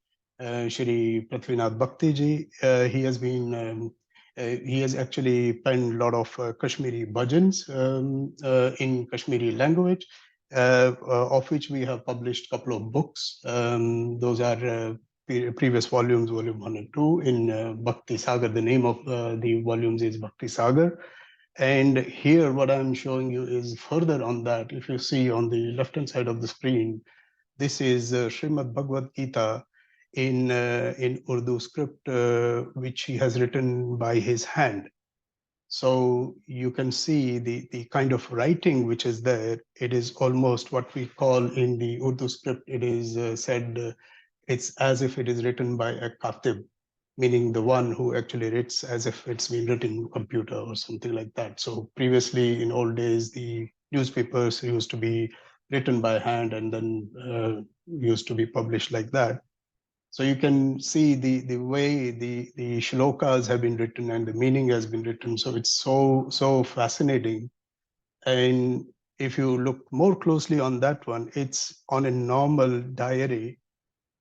Shri Prithvinath Bhakti ji. He has actually penned a lot of Kashmiri bhajans in Kashmiri language, of which we have published a couple of books. Those are previous volumes, volume 1 and 2, in Bhakti Sagar. The name of the volumes is Bhakti Sagar. And here, what I'm showing you is further on that. If you see on the left-hand side of the screen, this is Srimad Bhagavad Gita in Urdu script, which he has written by his hand. So you can see the kind of writing which is there. It is almost what we call in the Urdu script. It is said it's as if it is written by a katib, meaning the one who actually writes as if it's been written in computer or something like that. So previously, in old days, the newspapers used to be written by hand and then used to be published like that. So you can see the way the shlokas have been written and the meaning has been written. So it's so fascinating. And if you look more closely on that one, it's on a normal diary,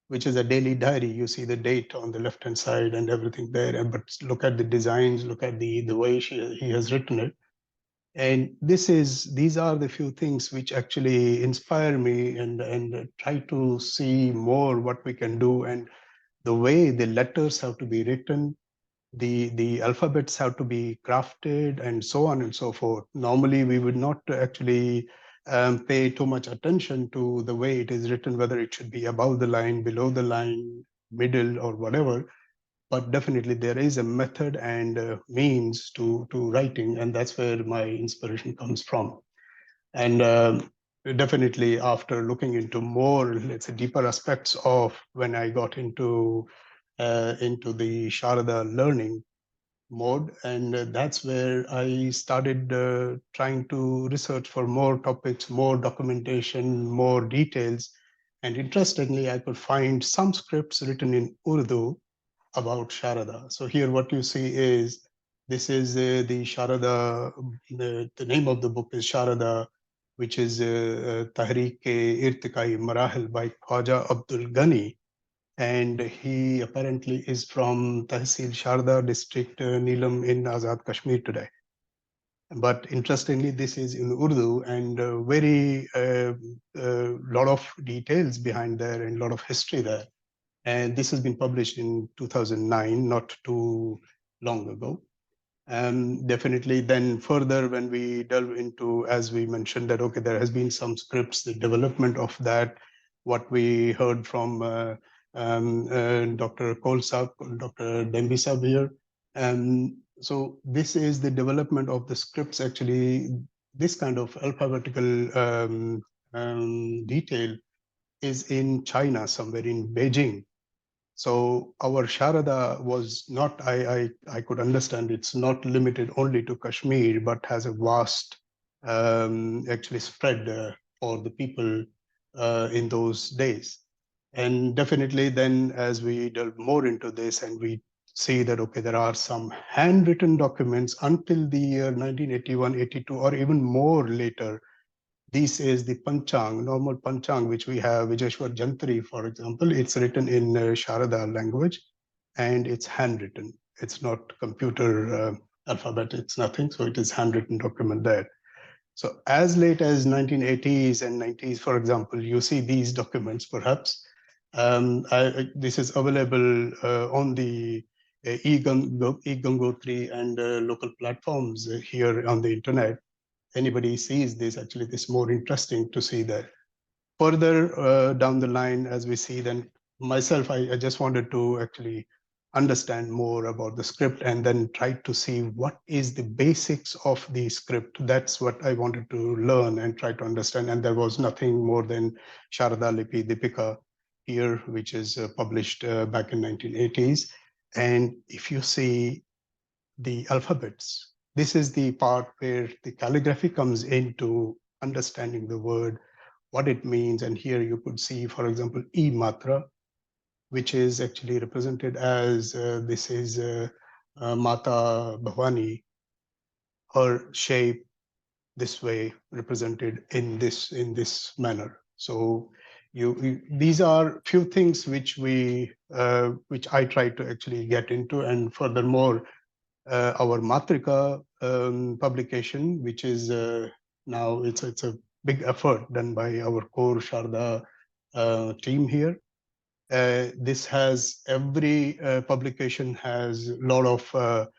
which is a daily diary. You see the date on the left-hand side and everything there. And but look at the designs, look at the way he has written it. And these are the few things which actually inspire me and try to see more what we can do, and the way the letters have to be written, the alphabets have to be crafted, and so on and so forth. Normally, we would not actually pay too much attention to the way it is written, whether it should be above the line, below the line, middle, or whatever. But definitely, there is a method and means to writing, and that's where my inspiration comes from. And definitely, after looking into more, let's say, deeper aspects of when I got into the Sharada learning mode, and that's where I started trying to research for more topics, more documentation, more details. And interestingly, I could find some scripts written in Urdu about Sharada. So here what you see is, this is the Sharada, the name of the book is Sharada, which is Tahrik-e-Irtikai Marahil by Khwaja Abdul Ghani. And he apparently is from Tahsil Sharda district, Neelam in Azad Kashmir today. But interestingly, this is in Urdu, and very lot of details behind there and a lot of history there. And this has been published in 2009, not too long ago. Definitely then further when we delve into, as we mentioned, that, okay, there has been some scripts, the development of that, what we heard from Dr. Kaul Saab, Dr. Daembi Saab here. So this is the development of the scripts, actually, this kind of alphabetical detail is in China, somewhere in Beijing. So our Sharada was not, I could understand, it's not limited only to Kashmir, but has a vast actually spread for the people in those days. And definitely then as we delve more into this and we see that, okay, there are some handwritten documents until the year 1981, 82, or even more later. This is the Panchang, normal Panchang, which we have, Vijeshwar Jantri, for example. It's written in Sharada language, and it's handwritten. It's not computer alphabet, it's nothing. So it is handwritten document there. So as late as 1980s and 90s, for example, you see these documents, perhaps. This is available on the e-Gangotri and local platforms here on the internet. Anybody sees this, actually, it's more interesting to see that. Further down the line, as we see, then myself, I just wanted to actually understand more about the script and then try to see what is the basics of the script. That's what I wanted to learn and try to understand. And there was nothing more than Sharada Lipi Dipika here, which is published back in 1980s. And if you see the alphabets, this is the part where the calligraphy comes into understanding the word, what it means. And here you could see, for example, E Matra, which is actually represented as this is Mata Bhavani, her shape this way represented in this manner. So these are few things which which I try to actually get into. And furthermore, our Matrika publication, which is now it's a big effort done by our core Sharda team here. This has every publication has a lot of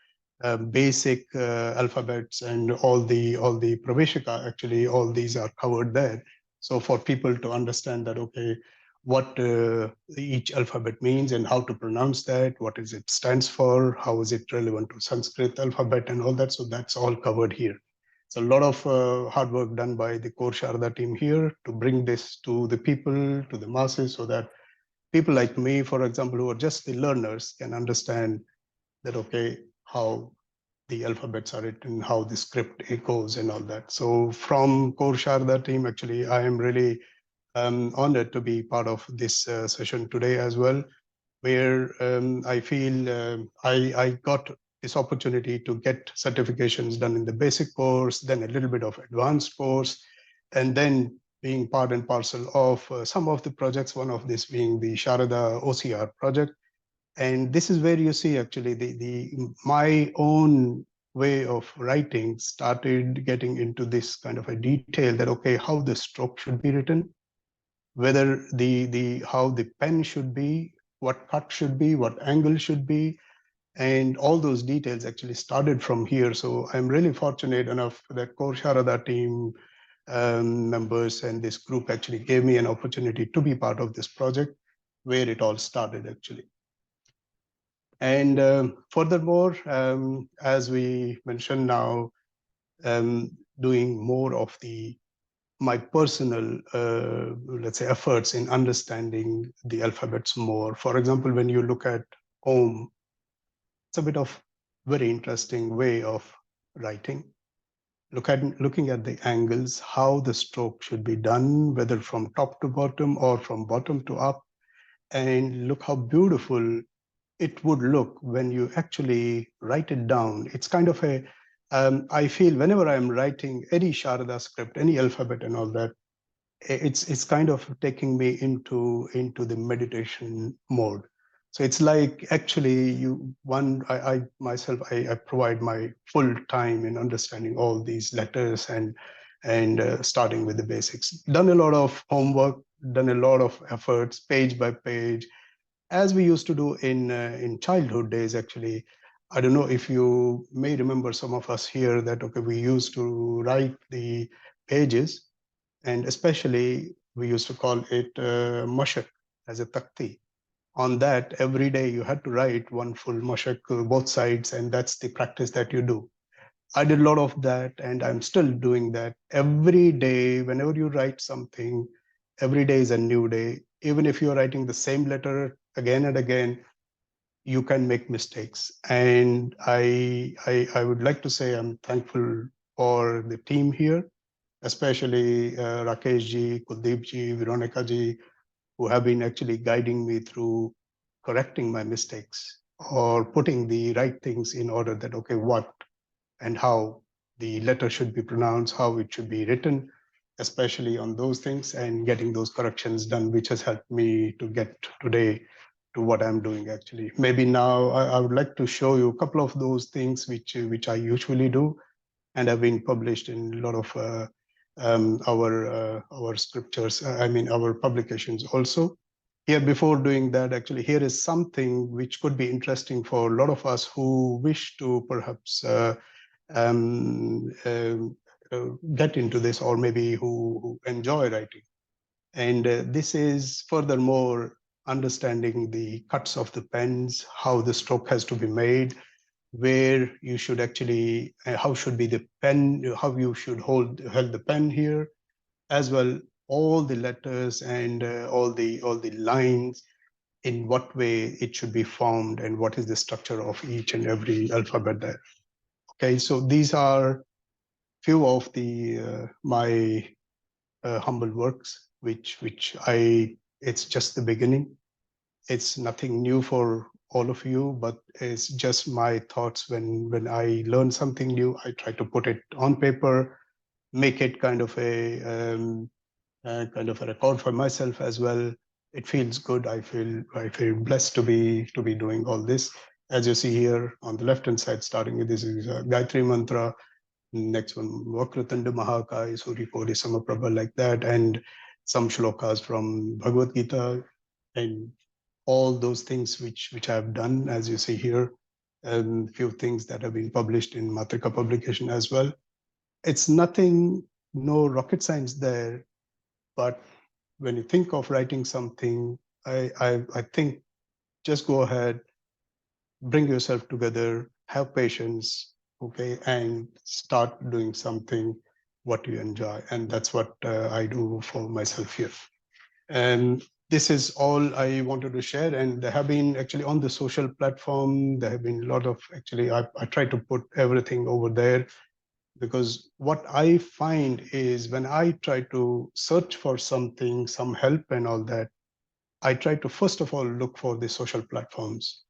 basic alphabets, and all the Praveshika, actually all these are covered there. So for people to understand that, okay, what each alphabet means and how to pronounce that, what is it stands for, how is it relevant to Sanskrit alphabet and all that. So that's all covered here. So a lot of hard work done by the core Sharda team here to bring this to the people, to the masses, so that people like me, for example, who are just the learners, can understand that, okay, how the alphabets are written, how the script goes and all that. So from core Sharda team, actually, I am really honored to be part of this session today as well. where I feel I got this opportunity to get certifications done in the basic course, then a little bit of advanced course, and then being part and parcel of some of the projects, one of this being the Sharada OCR project. And this is where you see actually my own way of writing started getting into this kind of a detail that, okay, how the stroke should be written, whether how the pen should be, what cut should be, what angle should be, and all those details actually started from here. So I'm really fortunate enough that core Sharada team members and this group actually gave me an opportunity to be part of this project where it all started actually. And furthermore, as we mentioned now, doing more of my personal, let's say, efforts in understanding the alphabets more. For example, when you look at Om, it's a bit of very interesting way of writing. Looking at the angles, how the stroke should be done, whether from top to bottom or from bottom to up, and look how beautiful it would look when you actually write it down. It's kind of I feel whenever I'm writing any Sharada script, any alphabet and all that, it's kind of taking me into the meditation mode. So it's like actually I myself I provide my full time in understanding all these letters and starting with the basics. Done a lot of homework, done a lot of efforts, page by page, as we used to do in childhood days. Actually, I don't know if you may remember, some of us here, that okay, we used to write the pages, and especially we used to call it mashak as a takti. On that, every day you had to write one full mashak, both sides, and that's the practice that you do. I did a lot of that, and I'm still doing that every day. Whenever you write something, every day is a new day. Even if you're writing the same letter again and again, you can make mistakes. And I would like to say I'm thankful for the team here, especially Rakesh ji, Kuldeep ji, Veronica ji, who have been actually guiding me through correcting my mistakes or putting the right things in order, that, okay, what and how the letter should be pronounced, how it should be written, especially on those things, and getting those corrections done, which has helped me to get today to what I'm doing actually. Maybe now I would like to show you a couple of those things which I usually do and have been published in a lot of our scriptures, I mean our publications also. Here, before doing that, actually, here is something which could be interesting for a lot of us who wish to perhaps um, um, get into this, or maybe who enjoy writing. And this is furthermore understanding the cuts of the pens, how the stroke has to be made, where you should actually, how should be the pen, how you should hold the pen here, as well all the letters and all the lines, in what way it should be formed, and what is the structure of each and every alphabet there. Okay, so these are few of the my humble works, which it's just the beginning. It's nothing new for all of you, but it's just my thoughts. When I learn something new, I try to put it on paper, make it kind of a record for myself as well. It feels good. I feel blessed to be doing all this. As you see here on the left hand side, starting with this is Gayatri Mantra. Next one, Vakratanda Mahakaya, Surikodi Samaprabha, like that, and some shlokas from Bhagavad Gita, and all those things which I have done, as you see here, and few things that have been published in Matrika publication as well. It's nothing, no rocket science there, but when you think of writing something, I think just go ahead, bring yourself together, have patience, okay, and start doing something what you enjoy. And that's what I do for myself here. And this is all I wanted to share. And there have been actually on the social platform, there have been a lot of, actually, I try to put everything over there, because what I find is when I try to search for something, some help and all that, I try to first of all look for the social platforms,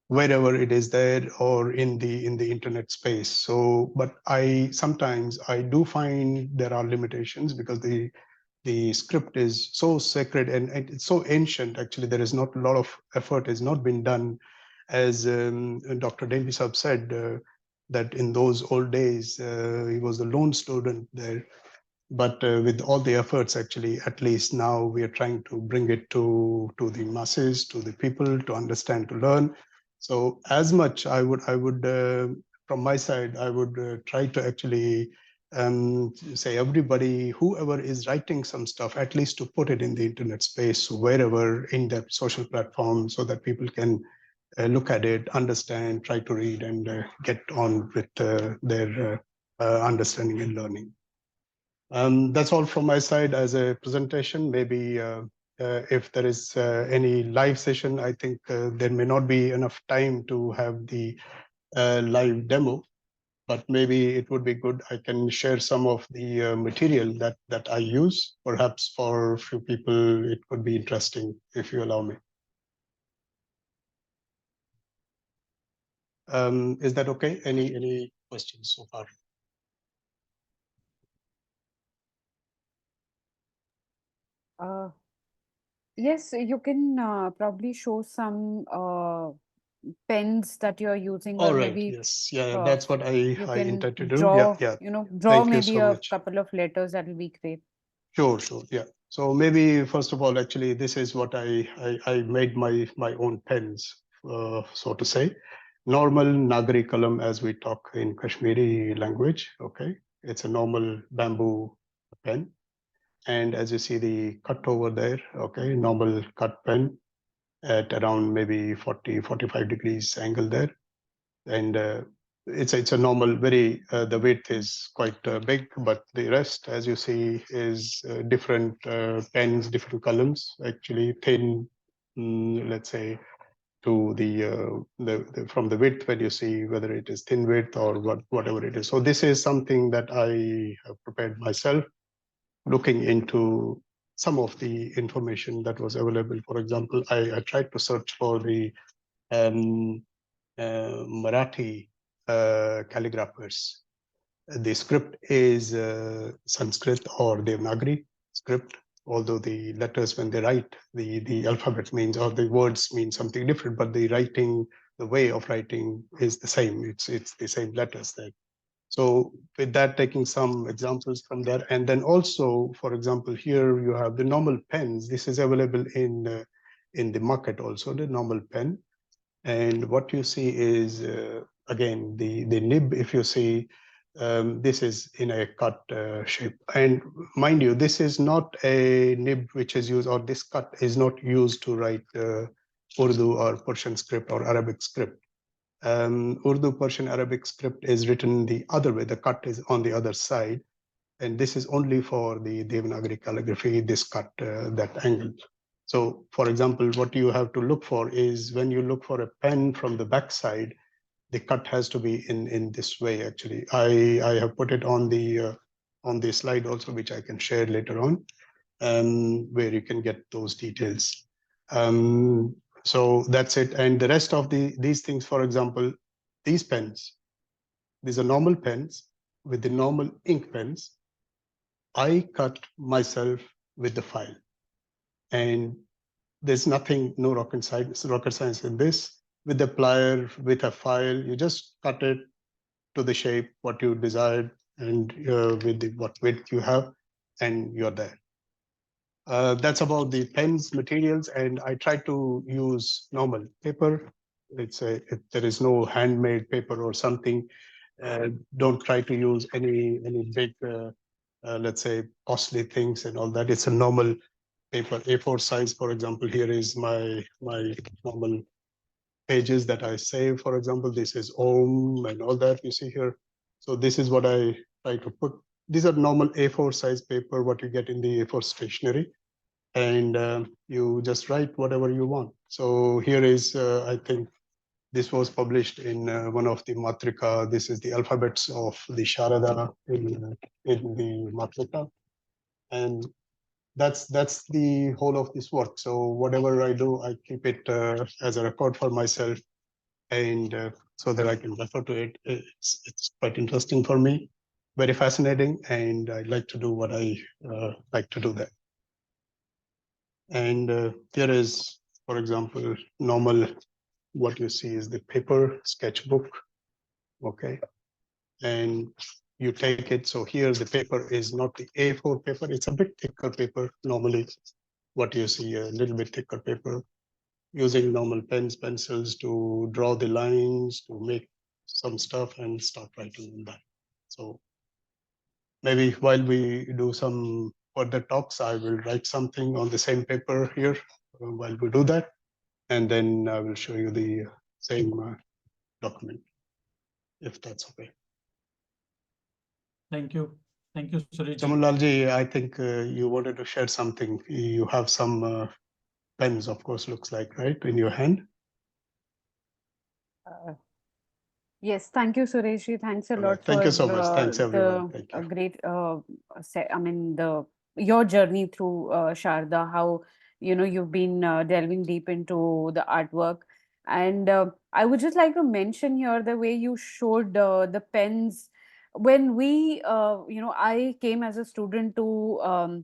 wherever it is there or in the internet space. So, but sometimes I do find there are limitations because the script is so sacred and it's so ancient. Actually, there is not a lot of effort has not been done, as Dr. Daembi Sahab said, that in those old days he was the lone student there. But with all the efforts, actually, at least now we are trying to bring it to the masses, to the people, to understand, to learn. So as much I would from my side, I would try to actually say everybody, whoever is writing some stuff, at least to put it in the internet space, wherever in the social platform, so that people can look at it, understand, try to read, and get on with their understanding and learning. That's all from my side as a presentation. Maybe if there is any live session, I think there may not be enough time to have the live demo, but maybe it would be good. I can share some of the material that I use. Perhaps for a few people, it could be interesting if you allow me. Is that okay? Any questions so far? Yes, you can probably show some pens that you're using, All or right. maybe Yes. Yeah. That's what I can intend to do. draw, Yeah. draw Thank you maybe so a much. couple of letters. That will be great. Sure. Yeah. So maybe first of all, actually, this is what I made my own pens, so to say. Normal Nagari kalam, as we talk in Kashmiri language. Okay, it's a normal bamboo pen, and as you see the cut over there, okay, normal cut pen at around maybe 40-45 degrees angle there, and it's a normal, very the width is quite big, but the rest, as you see, is different pens, different columns, actually thin, let's say, to the from the width, when you see whether it is thin width or whatever it is. So this is something that I have prepared myself, looking into some of the information that was available. For example, I tried to search for the um, Marathi calligraphers. The script is Sanskrit or Devanagari script, although the letters, when they write, the alphabet means, or the words mean something different, but the writing, the way of writing is the same. It's the same letters there. So with that, taking some examples from there, and then also, for example, here you have the normal pens. This is available in the market also, the normal pen. And what you see is, again, the nib, if you see, this is in a cut shape. And mind you, this is not a nib which is used, or this cut is not used to write Urdu or Persian script or Arabic script. Urdu, Persian, Arabic script is written the other way. The cut is on the other side. And this is only for the Devanagari calligraphy, this cut, that angle. So, for example, what you have to look for is, when you look for a pen from the back side, the cut has to be in this way. Actually, I have put it on the slide also, which I can share later on, where you can get those details. So that's it. And the rest of these things, for example, these pens, these are normal pens with the normal ink pens. I cut myself with the file, and there's nothing, no rocket science in this. With the plier, with a file, you just cut it to the shape what you desired, and with what width you have, and you're there. That's about the pens materials, and I try to use normal paper. There is no handmade paper or something. Don't try to use any big, let's say, costly things and all that. It's a normal paper, A4 size. For example, here is my normal pages that I save. For example, this is Om and all that you see here. So this is what I try to put. These are normal A4 size paper, what you get in the A4 stationery, and you just write whatever you want. So here is, I think, this was published in one of the Matrika. This is the alphabets of the Sharada in the Matrika. And that's the whole of this work. So whatever I do, I keep it as a record for myself, and so that I can refer to it. It's quite interesting for me, very fascinating, and I like to do what I like to do there. And there is, for example, normal, what you see is the paper sketchbook, okay? And you take it, so here the paper is not the A4 paper, it's a bit thicker paper. Normally, what you see, a little bit thicker paper, using normal pens, pencils to draw the lines, to make some stuff and start writing on that. So maybe while we do some further talks, I will write something on the same paper here while we do that. And then I will show you the same document, if that's okay. Thank you. Thank you, Suresh. Chamanlalji, I think you wanted to share something. You have some pens, of course, looks like, right, in your hand? Yes, thank you, Suresh. Thanks a lot Thank for you so much. Thanks, everyone. the Thank you. great, I mean, your journey through Sharda, how, you know, you've been delving deep into the artwork. And I would just like to mention here the way you showed the pens. When we, you know, I came as a student to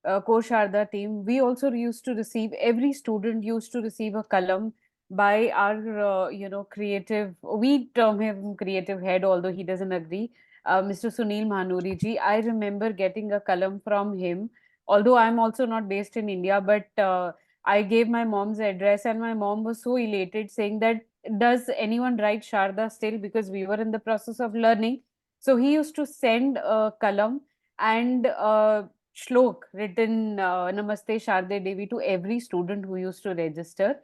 Core Sharda team, we also used to receive, every student used to receive a kalam by our, you know, creative, we term him creative head, although he doesn't agree, Mr. Sunil Manuri ji. I remember getting a kalam from him, although I'm also not based in India, but I gave my mom's address and my mom was so elated saying that, does anyone write Sharda still? Because we were in the process of learning. So he used to send a kalam and shlok written Namaste Sharde Devi to every student who used to register.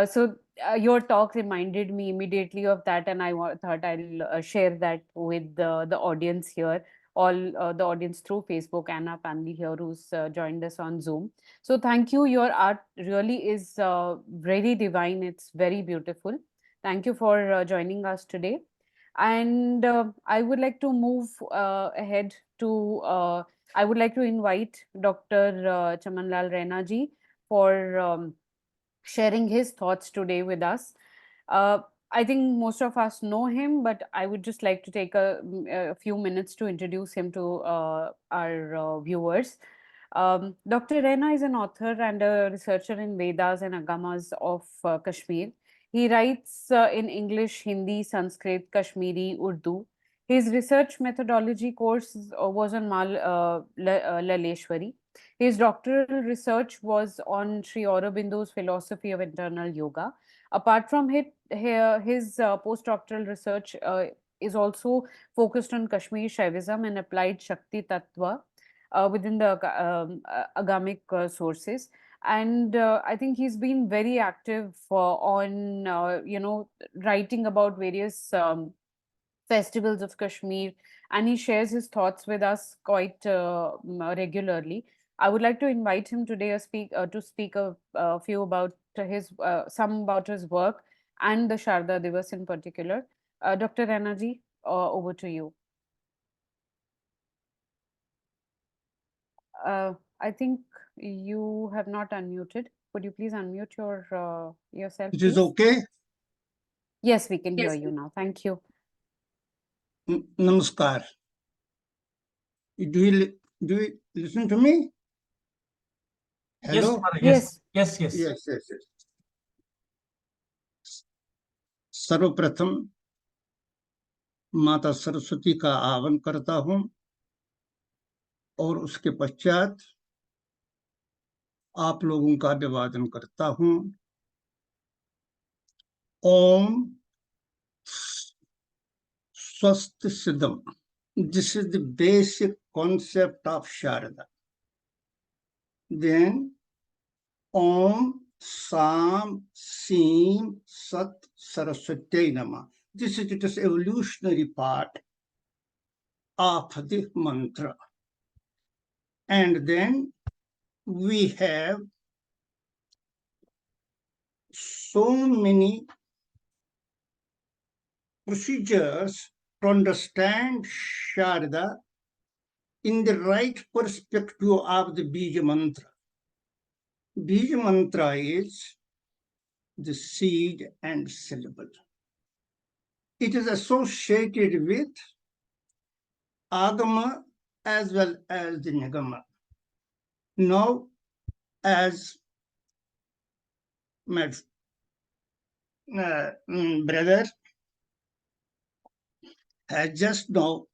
So your talk reminded me immediately of that, and I thought I'll share that with the audience here, all the audience through Facebook, and our family here who's joined us on Zoom. So thank you. Your art really is very divine. It's very beautiful. Thank you for joining us today. And I would like to move ahead to I would like to invite Dr. Chamanlal Raina ji for sharing his thoughts today with us. Uh, I think most of us know him, but I would just like to take a few minutes to introduce him to our viewers. Dr. Raina is an author and a researcher in Vedas and Agamas of Kashmir. He writes in English, Hindi, Sanskrit, Kashmiri, Urdu. His research methodology course was on Laleshwari. His doctoral research was on Sri Aurobindo's philosophy of internal yoga. Apart from his postdoctoral research is also focused on Kashmir Shaivism and applied Shakti Tattva within the agamic sources. And I think he's been very active on, you know, writing about various festivals of Kashmir, and he shares his thoughts with us quite regularly. I would like to invite him today to speak a few about his some about his work and the Sharda Divas in particular. Dr. Raina ji, over to you. I think you have not unmuted. Could you please unmute yourself? It is okay? Yes, we can hear you now. Thank you. Namaskar. Do you listen to me? Hello? Yes. Yes. Yes. सर्वप्रथम माता सरस्वती का आह्वान करता हूं और उसके पश्चात आप लोगों का अभिवादन करता हूं। ओम स्वस्ति सिद्धम. This is the basic concept of Sharada. Then Om Sam Sim Sat Saraswati Nama. This is its evolutionary part of the mantra. And then we have so many procedures to understand Sharada in the right perspective of the Bija Mantra. Bija Mantra is the seed and syllable. It is associated with Agama as well as the Nigama. Now, as my brother has just now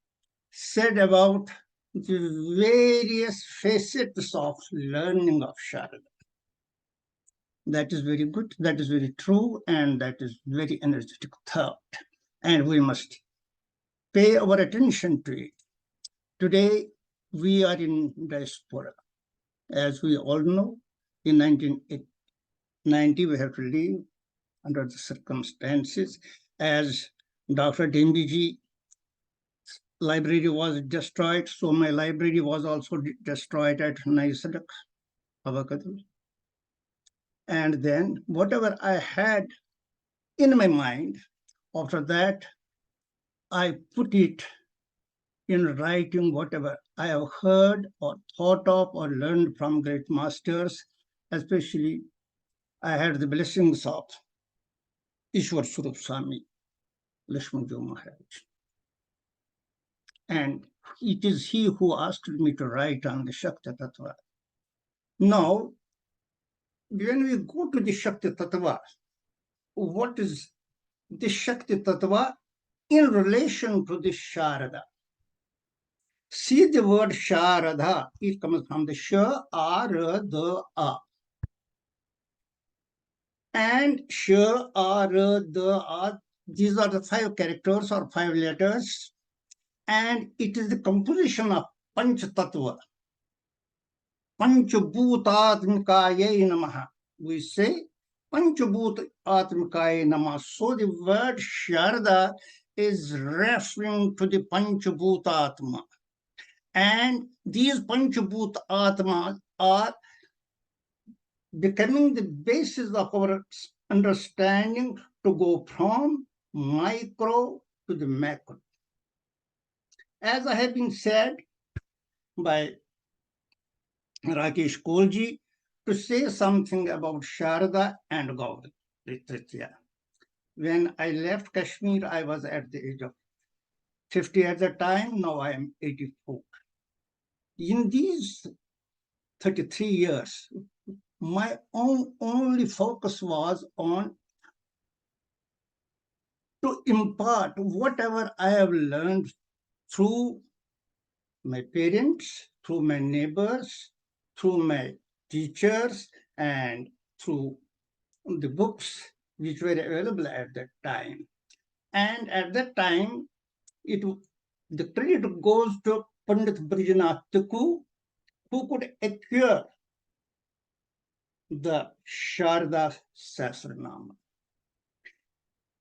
said about the various facets of learning of Sharada. That is very good, that is very true, and that is very energetic thought. And we must pay our attention to it. Today, we are in diaspora. As we all know, in 1990, we have to leave under the circumstances. As Dr. Daembi library was destroyed, so my library was also destroyed at Naisadak, Avakadal. And then whatever I had in my mind, after that, I put it in writing whatever I have heard or thought of or learned from great masters. Especially, I had the blessings of Ishwar Swarup Swami, Lakshmanjo Maharaj. And it is he who asked me to write on the Shakti Tattva. Now, when we go to the Shakti Tattva, what is the Shakti Tattva in relation to the Sharada? See the word Sharada, it comes from the Sha-A-R-A-D-A. And Sha-A-R-A-D-A, these are the 5 characters or 5 letters, and it is the composition of Panch Tattva. Panchabhutatmikaye Namaha. We say Panchabhutatmikaye Namaha. So the word Sharada is referring to the Panchabhutatma. And these Panchabhutatmas are becoming the basis of our understanding to go from micro to the macro. As I have been said by Rakesh Kolji, to say something about Sharada and Gauri, the tritiya. When I left Kashmir, I was at the age of 50 at the time, now I am 84. In these 33 years, my only focus was on to impart whatever I have learned through my parents, through my neighbors, through my teachers, and through the books which were available at that time. And at that time, the credit goes to Pandit Brijanath Thakur, who could acquire the Sharada Sahasranama.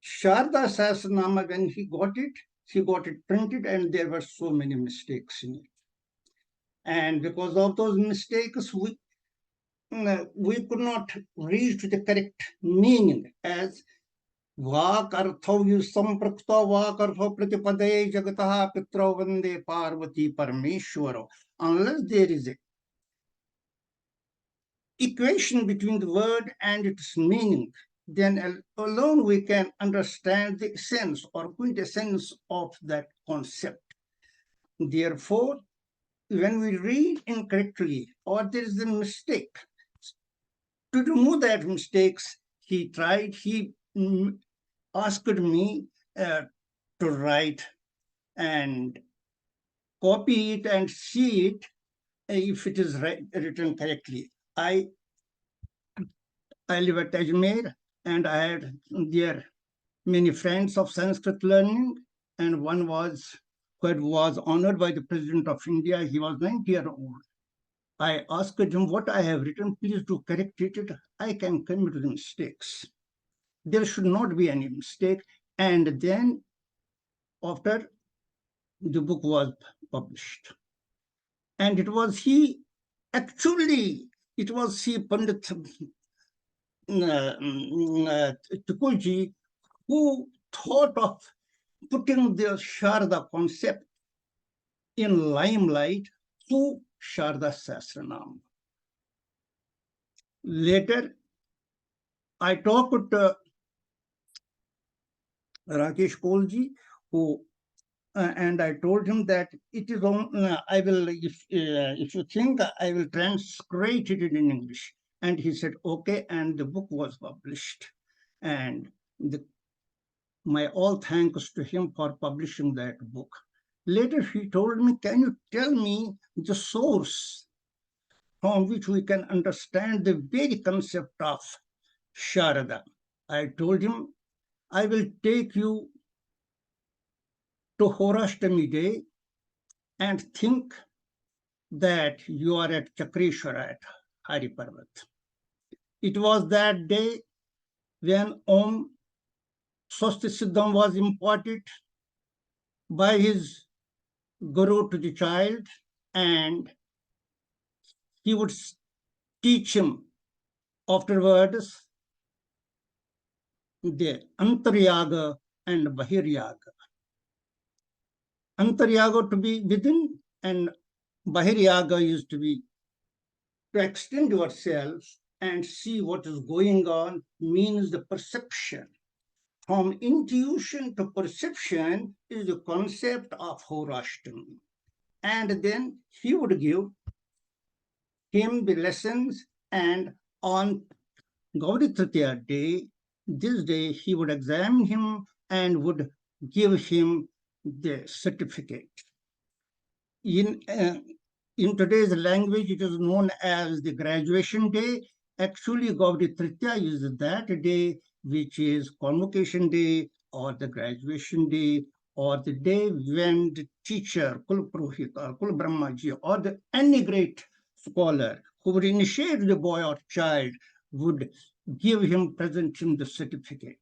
Sharada Sahasranama, when he got it printed, and there were so many mistakes in it. And because of those mistakes, we could not reach the correct meaning as Vak artho samprukta vak artho pratipade jagataha pitro vande parvati parmeshwaro. Unless there is a equation between the word and its meaning, then alone we can understand the sense or quintessence of that concept. Therefore, when we read incorrectly or there is a mistake, to remove that mistakes, he asked me to write and copy it and see it if it is written correctly. I live at Ajmer, and I had there many friends of Sanskrit learning, and one was honored by the President of India. He was 90-year-old. I asked him what I have written, please do correct it. I can commit the mistakes. There should not be any mistake. And then after the book was published. And it was he, Pandit Tukulji, who thought of putting the Sharada concept in limelight to Sharada Sahasranam. Later, I talked to Rakesh Kaulji, who and I told him that it is on. I will, if you think, I will transcribe it in English. And he said, okay. And the book was published. And my all thanks to him for publishing that book. Later, he told me, can you tell me the source from which we can understand the very concept of Sharada? I told him, I will take you to Horashtami Day and think that you are at Chakrishwara at Hari Parvat. It was that day when Om Swasti Siddham was imparted by his guru to the child, and he would teach him afterwards the Antaryaga and Bahiryaga. Antaryaga to be within, and Bahiryaga is to be to extend yourself and see what is going on, means the perception. From intuition to perception is the concept of Horashtami. And then he would give him the lessons, and on Gauri Tritiya day, this day, he would examine him and would give him the certificate. In today's language, it is known as the graduation day. Actually, Gauri Tritiya is that day, which is convocation day, or the graduation day, or the day when the teacher, Kul Purohit or Kul Brahmaji, or any great scholar who would initiate the boy or child would give him, present him the certificate.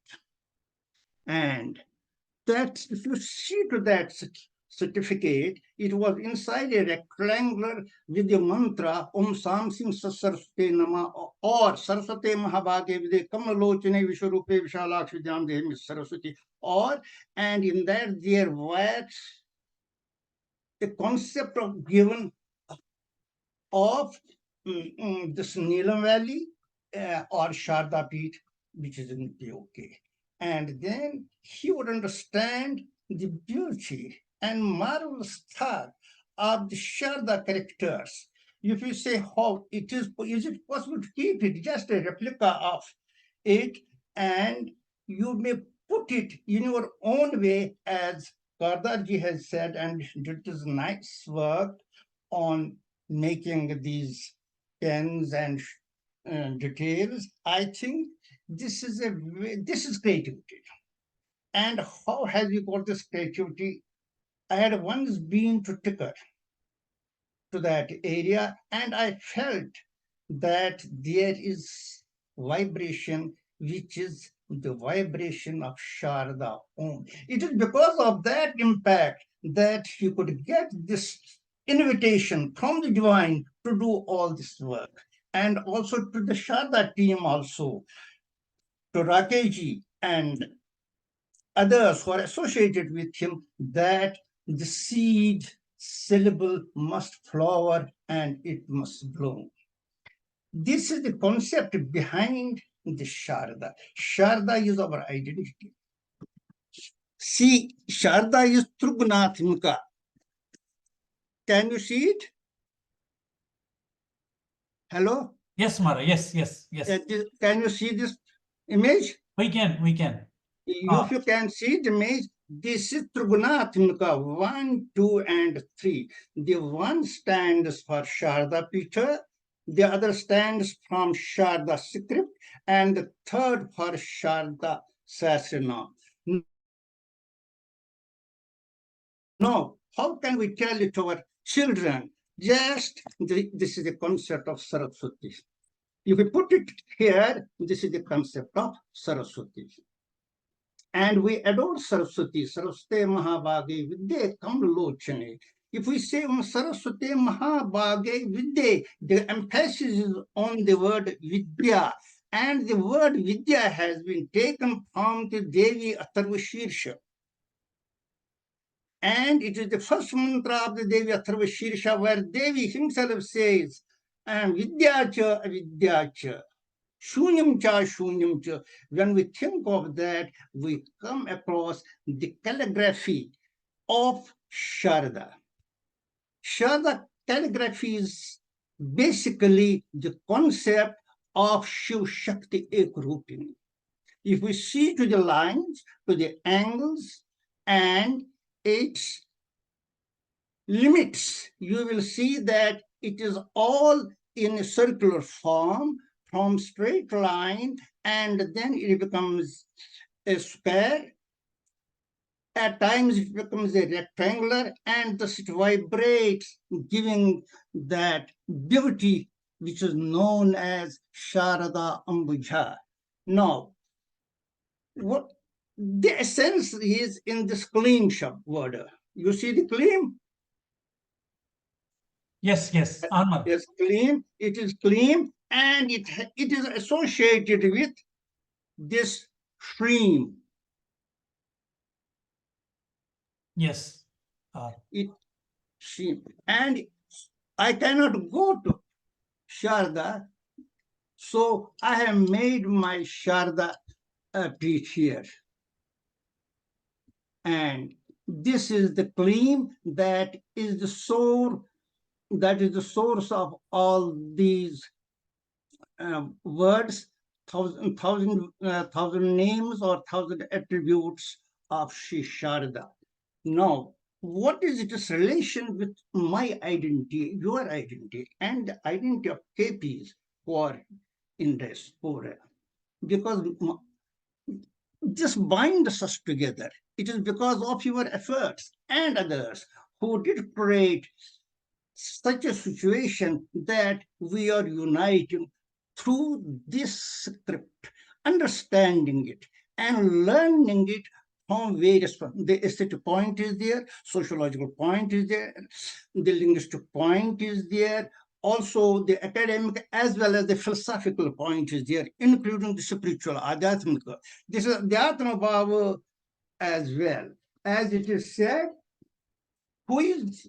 And that, if you see to that certificate, it was inside a rectangular with the mantra Om Samsim Saraswate Nama, or Saraswate Mahabhage Vide Kamalochane Vishwarupe Vishalakshi Jam Miss Saraswati, or, and in that there was a concept of given of this Neelam Valley or Sharda Peeth, which is in POK. And then he would understand the beauty and marvelous thought of the Sharda characters. If you say how it is it possible to keep it just a replica of it, and you may put it in your own way, as Kardarji has said, and did this nice work on making these pens and details. I think this is creativity. And how have you got this creativity? I had once been to Tikar, to that area, and I felt that there is vibration, which is the vibration of Sharada Om. It is because of that impact that you could get this invitation from the divine to do all this work. And also to the Sharada team also, to Rakesh and others who are associated with him, that the seed syllable must flower and it must bloom. This is the concept behind the Sharada. Sharada is our identity. See, Sharada is Trigunathmika. Can you see it? Hello? Yes, Mara. Yes. Can you see this image? We can. If you can see the image, this is Trigunathmika 1, 2, and 3. The one stands for Sharada Peeth, the other stands from Sharada script, and the third for Sharada Sahasranam. No, how can we tell it to our children? Just this is the concept of Saraswati. If we put it here, this is the concept of Saraswati. And we adore Saraswati, Saraswate Mahabhage Vidya Kamalochane. If we say Saraswate Mahabhage Vidya, the emphasis is on the word Vidya. And the word Vidya has been taken from the Devi Atharva Shirsha. And it is the first mantra of the Devi Atharva Shirsha, where Devi himself says, Vidyacha, Vidyacha, Shunyam cha, Shunyam cha. When we think of that, we come across the calligraphy of Sharada. Sharada calligraphy is basically the concept of Shiv Shakti Ekrupini. If we see to the lines, to the angles, and its limits, you will see that it is all in a circular form from straight line, and then it becomes a square. At times it becomes a rectangular, and thus it vibrates, giving that beauty which is known as Sharada Ambuja. Now, what the essence is in this clean word. You see the clean? Yes, yes, armor. Yes, clean. It is clean, and it is associated with this stream. Yes. It stream. And I cannot go to Sharda, so I have made my Sharda preach here. And this is the claim that is the source, of all these words, thousand names or thousand attributes of Shri Sharada. Now, what is its relation with my identity, your identity, and the identity of KPs who are in this diaspora? Because just bind us together. It is because of your efforts and others who did create such a situation that we are uniting through this script, understanding it and learning it from various points. The aesthetic point is there, sociological point is there, the linguistic point is there, also the academic as well as the philosophical point is there, including the spiritual, adhyatmika. This is Adhyatma Bhava as well. As it is said, who is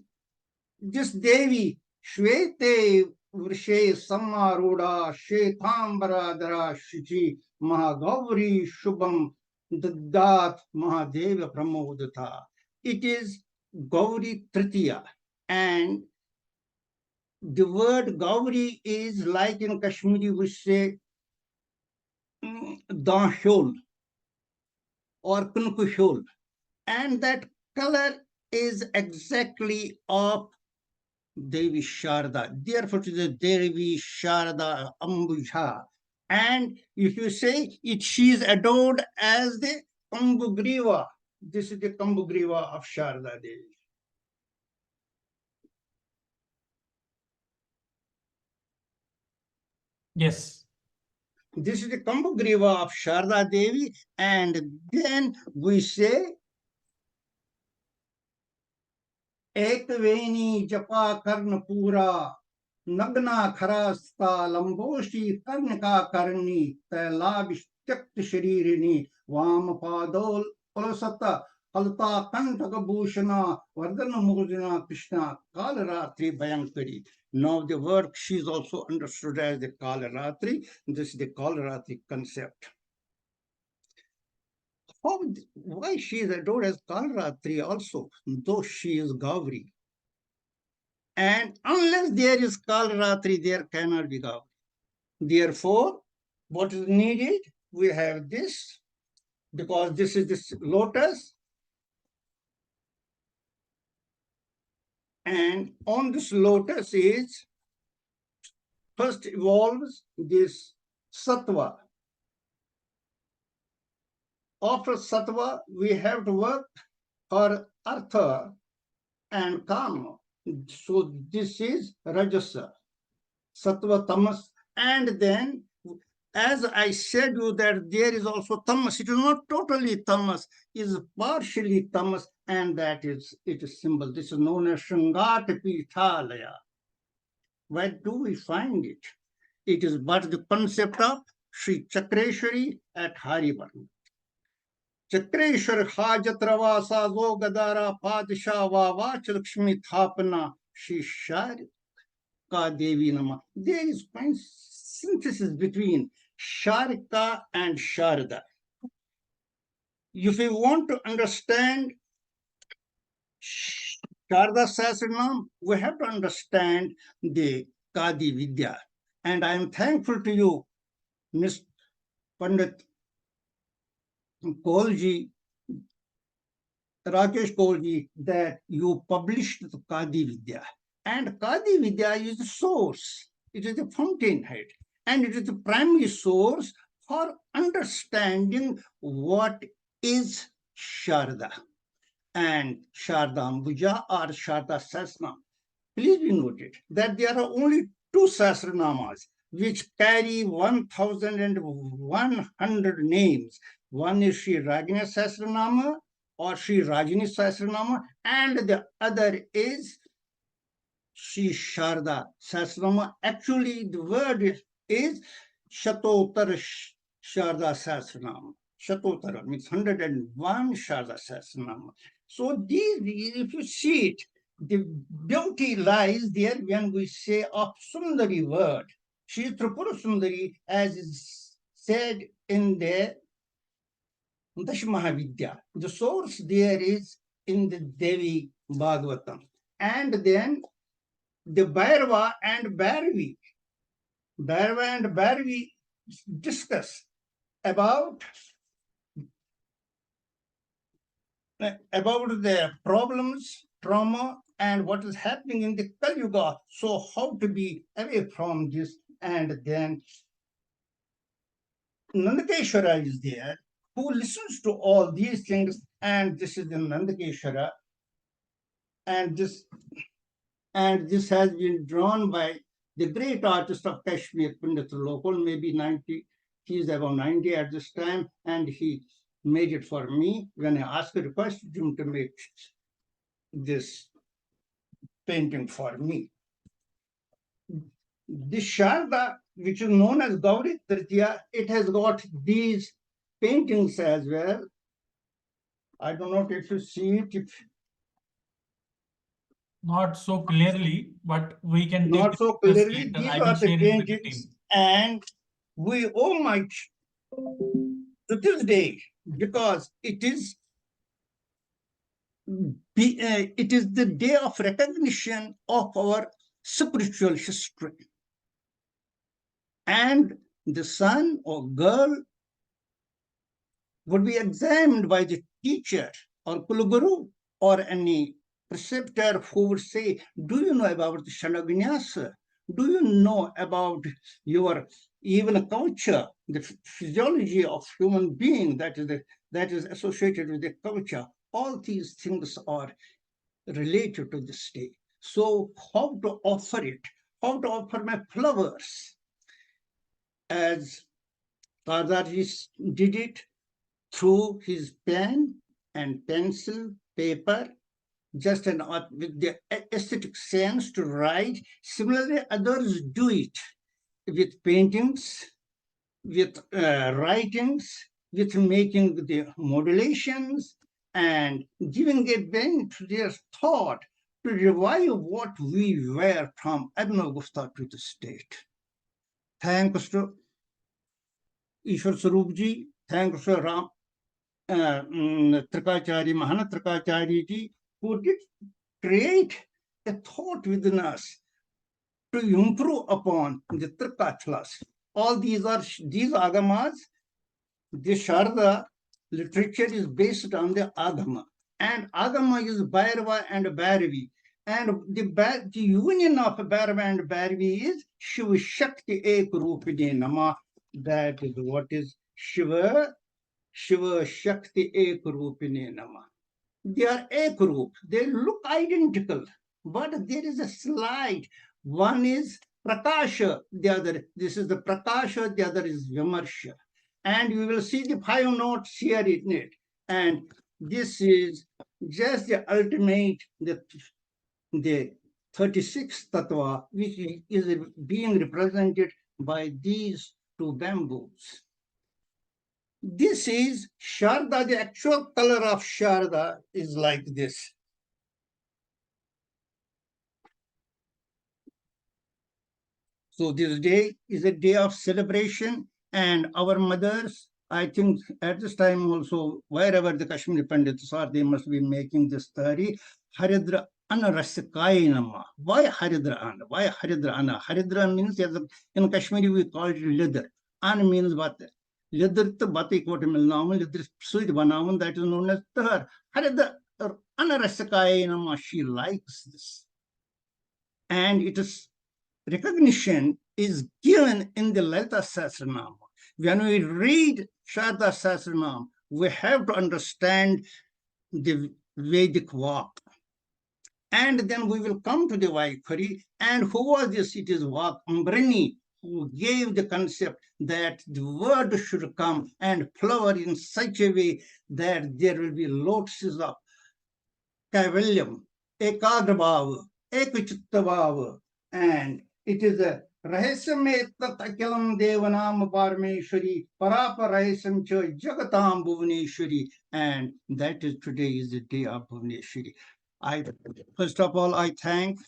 this Devi? Shvete Vrishe Samaruda Shetambara Shichi Mahagauri Shubham Dadat Mahadeva Pramodata. It is Gauri Tritiya, and the word Gauri is like in Kashmiri we say Dahul or Kunkushul, and that color is exactly of Devi Sharada. Therefore, it is Devi Sharada Ambuja. And if you say it, she is adored as the Kambugriva. This is the Kambugriva of Sharada Devi. Yes. This is the Kambugriva of Sharada Devi. And then we say, Ekveni Japa Karna Pura, Nagna Kharasta, Lamboshi, Karnika Karni, Tailabish Takt Sharirini, Vamapadol, Olasata, Halta Kantaka Vardana Murjana Krishna, Kalaratri Bayankari. Now the word she is also understood as the Kalaratri. This is the Kalaratri concept. Why she is adored as Kalaratri also, though she is Gauri? And unless there is Kalaratri, there cannot be Gauri. Therefore, what is needed? We have this, because this is this lotus. And on this lotus is, first evolves this sattva. After sattva, we have to work for artha and kama. So this is rajasa, sattva, tamas, and then as I said you that there is also tamas. It is not totally tamas, it is partially tamas, and that is it is symbol. This is known as Shringata Pithalaya. Where do we find it? It is but the concept of Sri Chakreshwari at Harivarma. Chakreshwar Hajatrava Sazo Gadara Padshah Vavach Lakshmi Thapana Shishar Ka Devi Nama. There is fine synthesis between Sharika and Sharada. If you want to understand Sharda Sahasranam, we have to understand the Kadi Vidya. And I am thankful to you, Ms. Pandit Kaulji, Rakesh Kaulji, that you published the Kadi Vidya. And Kadi Vidya is the source. It is the fountainhead. And it is the primary source for understanding what is Sharda and Shardambuja or Sharda Sahasranam. Please be noted that there are only two Sahasranamas which carry 1,100 names. One is Sri Ragini Sahasranama or Sri Rajini Sahasranama, and the other is Sri Sharda Sahasranama. Actually, the word is Shatottara Sharda Sahasranama. Shatottara means 101 Sharda Sahasranama. So these, if you see it, the beauty lies there when we say of Sundari word. She is Tripura Sundari, as is said in the Dashmahavidya. The source there is in the Devi Bhagavatam. And then the Bhairava and Bhairavi. Bhairava and Bhairavi discuss about the problems, trauma, and what is happening in the Kali Yuga. So how to be away from this. And then Nandakeshwara is there, who listens to all these things. And this is the Nandakeshwara. And this has been drawn by the great artist of Kashmir, Pandit Lokal, maybe 90. He is about 90 at this time. And he made it for me when I asked a request him to make this painting for me. This Sharada, which is known as Gauri Tritiya, it has got these paintings as well. I don't know if you see it. Not so clearly, but we can take Not so pictures clearly. later. These I will are the share it with the team. paintings, and we owe much to this day because it is the day of recognition of our spiritual history. And the son or girl would be examined by the teacher or Kuluguru or any preceptor who would say, do you know about the Shanaganyasa? Do you know about your even culture, the physiology of human being that is associated with the culture? All these things are related to this day. So how to offer it? How to offer my flowers? As Kardarji did it through his pen and pencil, paper, just with the aesthetic sense to write. Similarly, others do it with paintings, with writings, with making the modulations and giving a bent to their thought to revive what we were from Abhinavagupta to the state. Thanks to Ishwar Sarupji, thanks to Ram Trikachari, Mahana Trikachari ji, who did create a thought within us to improve upon the Trika philosophy. All these agamas, the Sharda literature is based on the agama. And agama is Bhairava and Bhairavi. And the union of Bhairava and Bhairavi is Shiva Shakti Ek Rupini Nama. That is what is Shiva Shakti Ek Rupini Nama. They are Ek Rup. They look identical, but there is a slight. One is Prakasha, the other, this is the Prakasha, the other is Vimarsha. And we will see the 5 notes here in it. And this is just the ultimate, the 36th tattva, which is being represented by these 2 bamboos. This is Sharada. The actual color of Sharada is like this. So this day is a day of celebration, and our mothers, I think at this time also, wherever the Kashmiri Pandits are, they must be making this thari. Haridra Anarasikainama. Why Haridra Ana? Why Haridra Ana? Haridra means, in Kashmiri we call it leather. An means what? Leather to batik what milnaman, leather sweet banaman, that is known as tahar. Haridra Anarasikainama, she likes this. And it is recognition is given in the Lalita Sahasranama. When we read Sharada Sahasranam, we have to understand the Vedic Vak. And then we will come to the Vaikhari. And who was this? It is Vak Ambrani who gave the concept that the word should come and flower in such a way that there will be lotuses of Kaivalyam, Ekagrabhav, Ekachittavav, and it is a Rahasyam Akilam Devanam Parmeshwari, Parapa Rahasyam Cha Jagatam Bhuvaneshwari, and that is today is the day of Bhuvaneshwari. First of all, I thank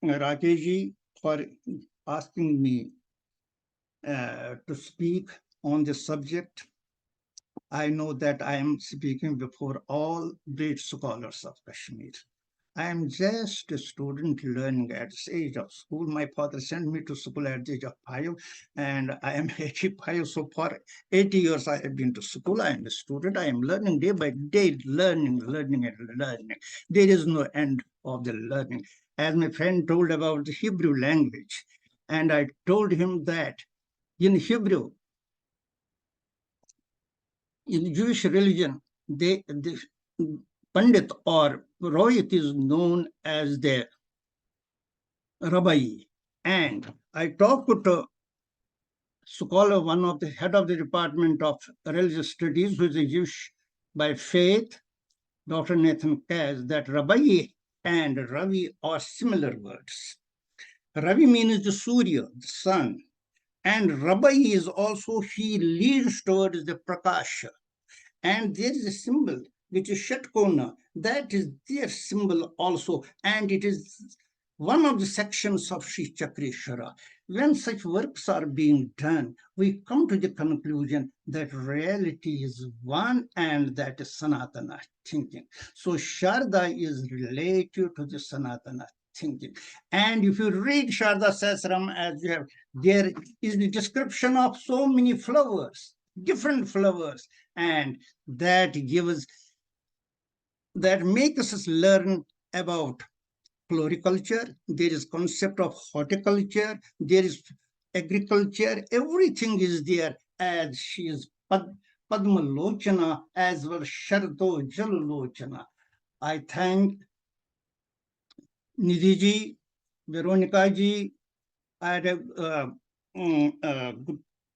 Rakeshji for asking me to speak on this subject. I know that I am speaking before all great scholars of Kashmir. I am just a student learning at the age of school. My father sent me to school at the age of 5, and I am 85. So for 80 years, I have been to school. I am a student. I am learning day by day, learning. There is no end of the learning. As my friend told about the Hebrew language, and I told him that in Hebrew, in Jewish religion, the Pandit or Rohit is known as the Rabbi. And I talked to scholar, one of the head of the Department of Religious Studies, who is a Jewish by faith, Dr. Nathan Kaz, that Rabbi and Ravi are similar words. Ravi means the Surya, the sun. And Rabbi is also, he leads towards the Prakasha. And there is a symbol, which is Shatkona. That is their symbol also. And it is one of the sections of Sri Chakreshwara. When such works are being done, we come to the conclusion that reality is one, and that is Sanatana thinking. So Sharada is related to the Sanatana thinking. And if you read Sharada Sahasram, as you have, there is the description of so many flowers, different flowers, and that gives, that makes us learn about floriculture. There is concept of horticulture, there is agriculture, everything is there, as she is Padma Lochana as well Shardo Jalalochana. I thank Nidhi ji, Veronica ji. I had a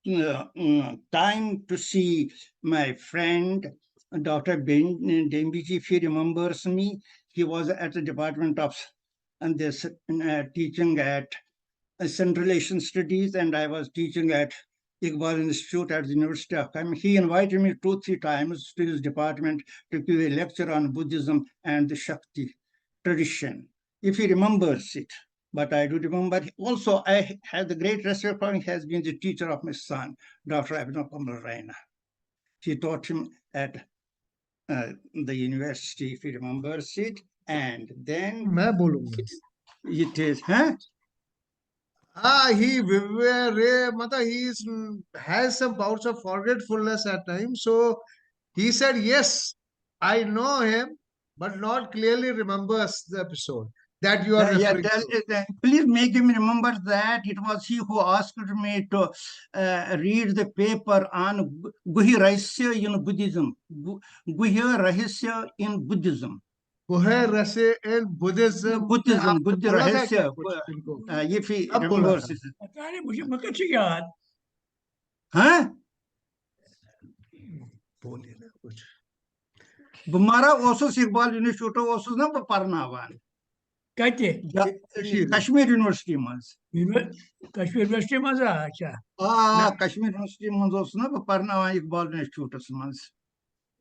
good time to see my friend Dr. Daembi ji, if he remembers me. He was at the Department of teaching at Central Asian Studies, and I was teaching at Iqbal Institute at the University of Kashmir. He invited me 2-3 times to his department to give a lecture on Buddhism and the Shakti tradition, if he remembers it. But I do remember. Also, I have the great respect for him. He has been the teacher of my son, Dr. Raina. He taught him at the university, if he remembers it. And then it is, huh? He has some bouts of forgetfulness at times. So he said, yes, I know him, but not clearly remembers the episode that you are referring to. Please make him remember that it was he who asked me to read the paper on Guhi Rahasya in Buddhism. Guhi Rahasya in Buddhism. Guhi Rahasya in Buddhism. Buddhism, Buddha Rahasya. If he remembers it. Huh? Bumara also Iqbal Institute also na parnavan. कते Kashmir University manz. Kashmir university मज अच्छा Kashmir University manz os na beh parnavan Iqbal Institute manz.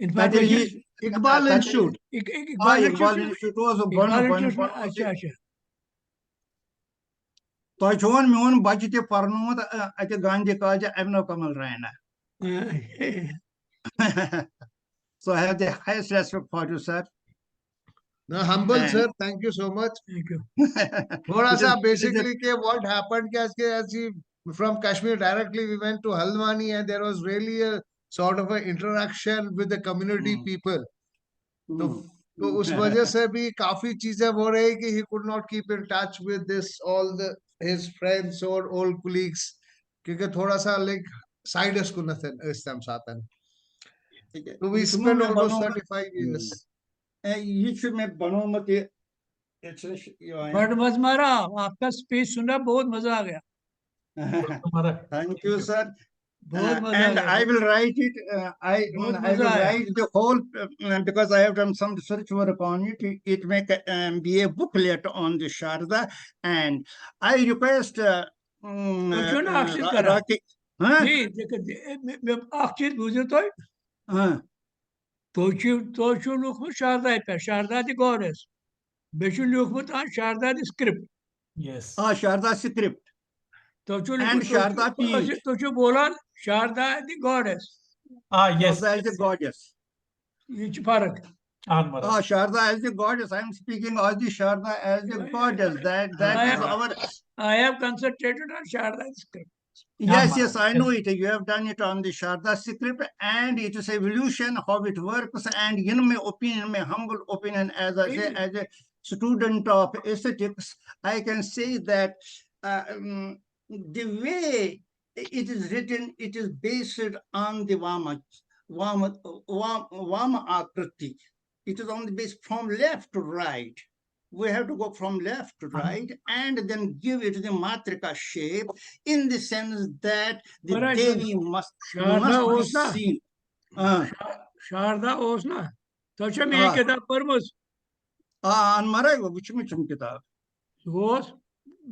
Information Iqbal Institute. Iqbal Institute was अच्छा अच्छा Toy chon meon bachi te parnumut ate Gandhi Kaja Abhinav Kamal Raina. So I have the highest respect for you, sir. No, humble, And- sir. Thank you so much. Thank you थोड़ा It सा is- basically के what happened as he from Kashmir directly we went to Halwani and there was really a sort of an interaction with the community people. तो उस वजह से भी काफी चीजें हो रही कि he could not keep in touch with this all the his friends or old colleagues क्योंकि थोड़ा सा like side is कुछ इस टाइम साथ है. So we spent almost 35 years. ये should मैं बनोमत ये बड़ मज मारा आपका स्पीच सुना बहुत मजा आ गया Thank you, sir. बहुत मजा आ And गया I will write it. I बहुत will मजा आया write the whole because I have done some research work on it. It may be a booklet on the Sharada, and I request. क्यों ना अक्षित करा Raki, huh? नहीं देख अक्षित बुझे तो तो लोग शारदा पे शारदा द गॉडेस बेशु लोग Sharada the script Yes. Sharada script तो and Sharada piece. तो बोला Sharada the goddess Yes. Sharada as the goddess. ये फर्क Mara. Sharada as the goddess. I am speaking of the Sharada as the goddess. That is our. I have concentrated on Sharda script. Yes, I know it. You have done it on the Sharda script, and it is evolution how it works. And in my opinion, my humble opinion, as I say, as a student of aesthetics, I can say that the way it is written, it is based on the Vama Akriti. It is on the base from left to right. We have to go from left to right and then give it the matrika shape in the sense that the Devi must be seen. Sharda Osna. Tocha me kitab parmus. Anmaraygo, which kitab? Was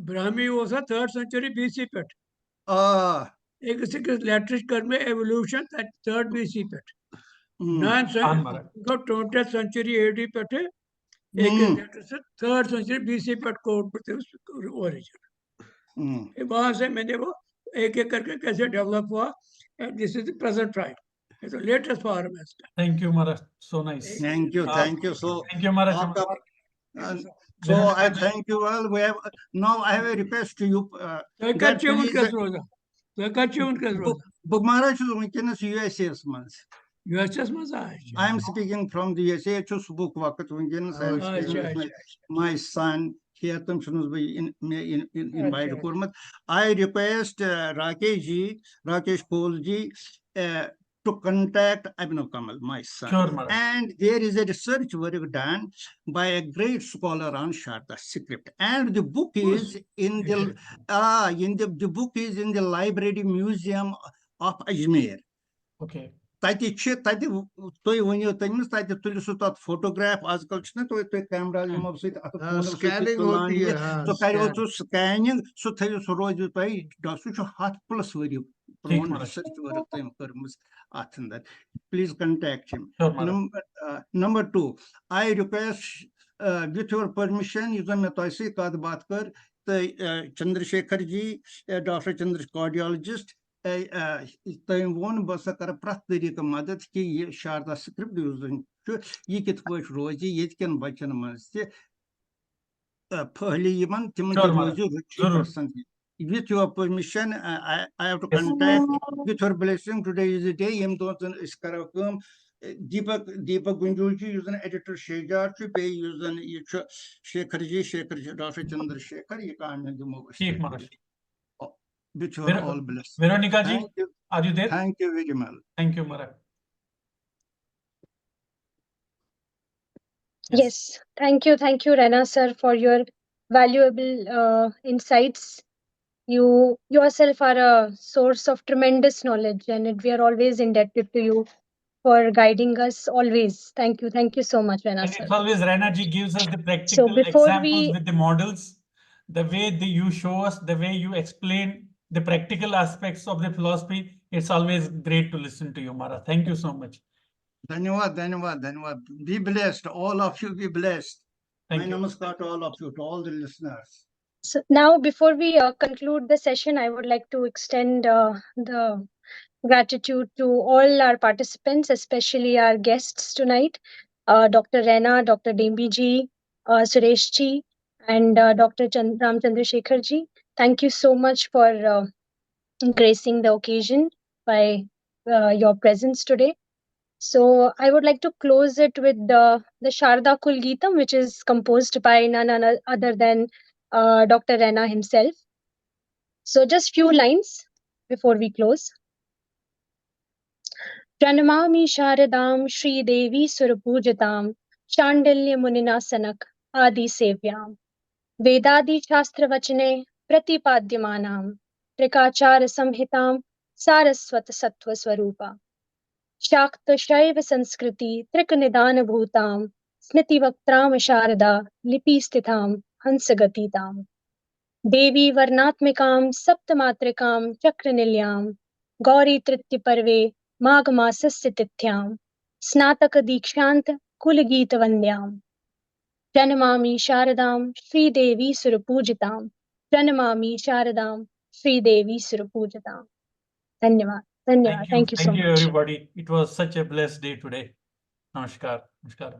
Brahmi was a 3rd century BC pet. एक literature में evolution that 3rd BC pet. 20th century AD pet है. एक 3rd century BC pet code पर origin. वहाँ से मैंने वो एक करके कैसे develop हुआ and this is the present time. It's the latest form. Thank you, Mara. So nice. Thank you. So thank you, Mara. So I thank you all. We have now. I have a request to you. That But Maharaj is USS months. USS Maharaj. I am speaking from the USA. Just book my son. Here comes in my requirement. I request Rakesh Kaul ji, to contact Abhinav Kamal, my son. Sure, and there is a research work done by a great scholar on Sharda script. And the book is in the book is in the Library Museum of Ajmer. Okay. Photograph camera scanning hoti hai, scanning so please contact him. Number 2, I request with your permission you can Chandrasekhar ji, Dr. Chandrasekhar cardiologist, won बस कर प्रत तरीके मदद कि ये Sharda script using ये कित पट रोज ये कन बचन मज फहली यमन तिम रोज with your permission I have to contact with your blessing. Today is the day yem don is karakam Deepak Gunjul ji using editor Shejar to pay using Shekhar ji Dr. Chandrasekhar you can't do with your all blessed. Veronica ji, are you there? Thank you very much. Thank you, Mara. Yes, thank you, Raina sir, for your valuable insights. You yourself are a source of tremendous knowledge, and we are always indebted to you for guiding us always. Thank you. Thank you so much, Raina And sir. it's always Raina ji gives us the practical before examples we- with the models, the way you show us, the way you explain the practical aspects of the philosophy. It's always great to listen to you, Mara. Thank you so much. Dhanyavad, dhanyavad, dhanyavad. Be blessed. All of you be blessed. My Thank you. namaskar to all of you, to all the listeners. So now, before we conclude the session, I would like to extend the gratitude to all our participants, especially our guests tonight, Dr. Raina, Dr. Daembi ji, Suresh ji, and Dr. Ramachandrasekar ji. Thank you so much for gracing the occasion by your presence today. So I would like to close it with the Sharada Kul Geetam, which is composed by none other than Dr. Raina himself. So just few lines before we close. Pranamami Sharadam Shri Devi Surapoojatam Chandalya Munina Sanak Adi Sevyam Vedadi Shastra Vachane Pratipadyamanam Trikachara Samhitam Saraswat Sattva Swarupa Shakta Shaiva Sanskriti Trikanidana Bhutam Smiti Vaktram Sharada Lipi Stitham Hansagatitam Devi Varnatmikam Saptamatrikam Chakranilyam Gauri Tritya Parve Magmasasya Tithyam Snataka Dikshant Kulagita Vandyam Pranamami Sharadam Shri Devi Surapoojitam Pranamami Sharadam Shri Devi Surapoojitam. Dhanyavad. Dhanyavad. Thank you so Thank you, much. everybody. It was such a blessed day today. Namaskar. Namaskar.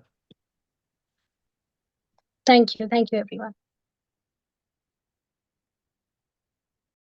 Thank you. Thank you, everyone.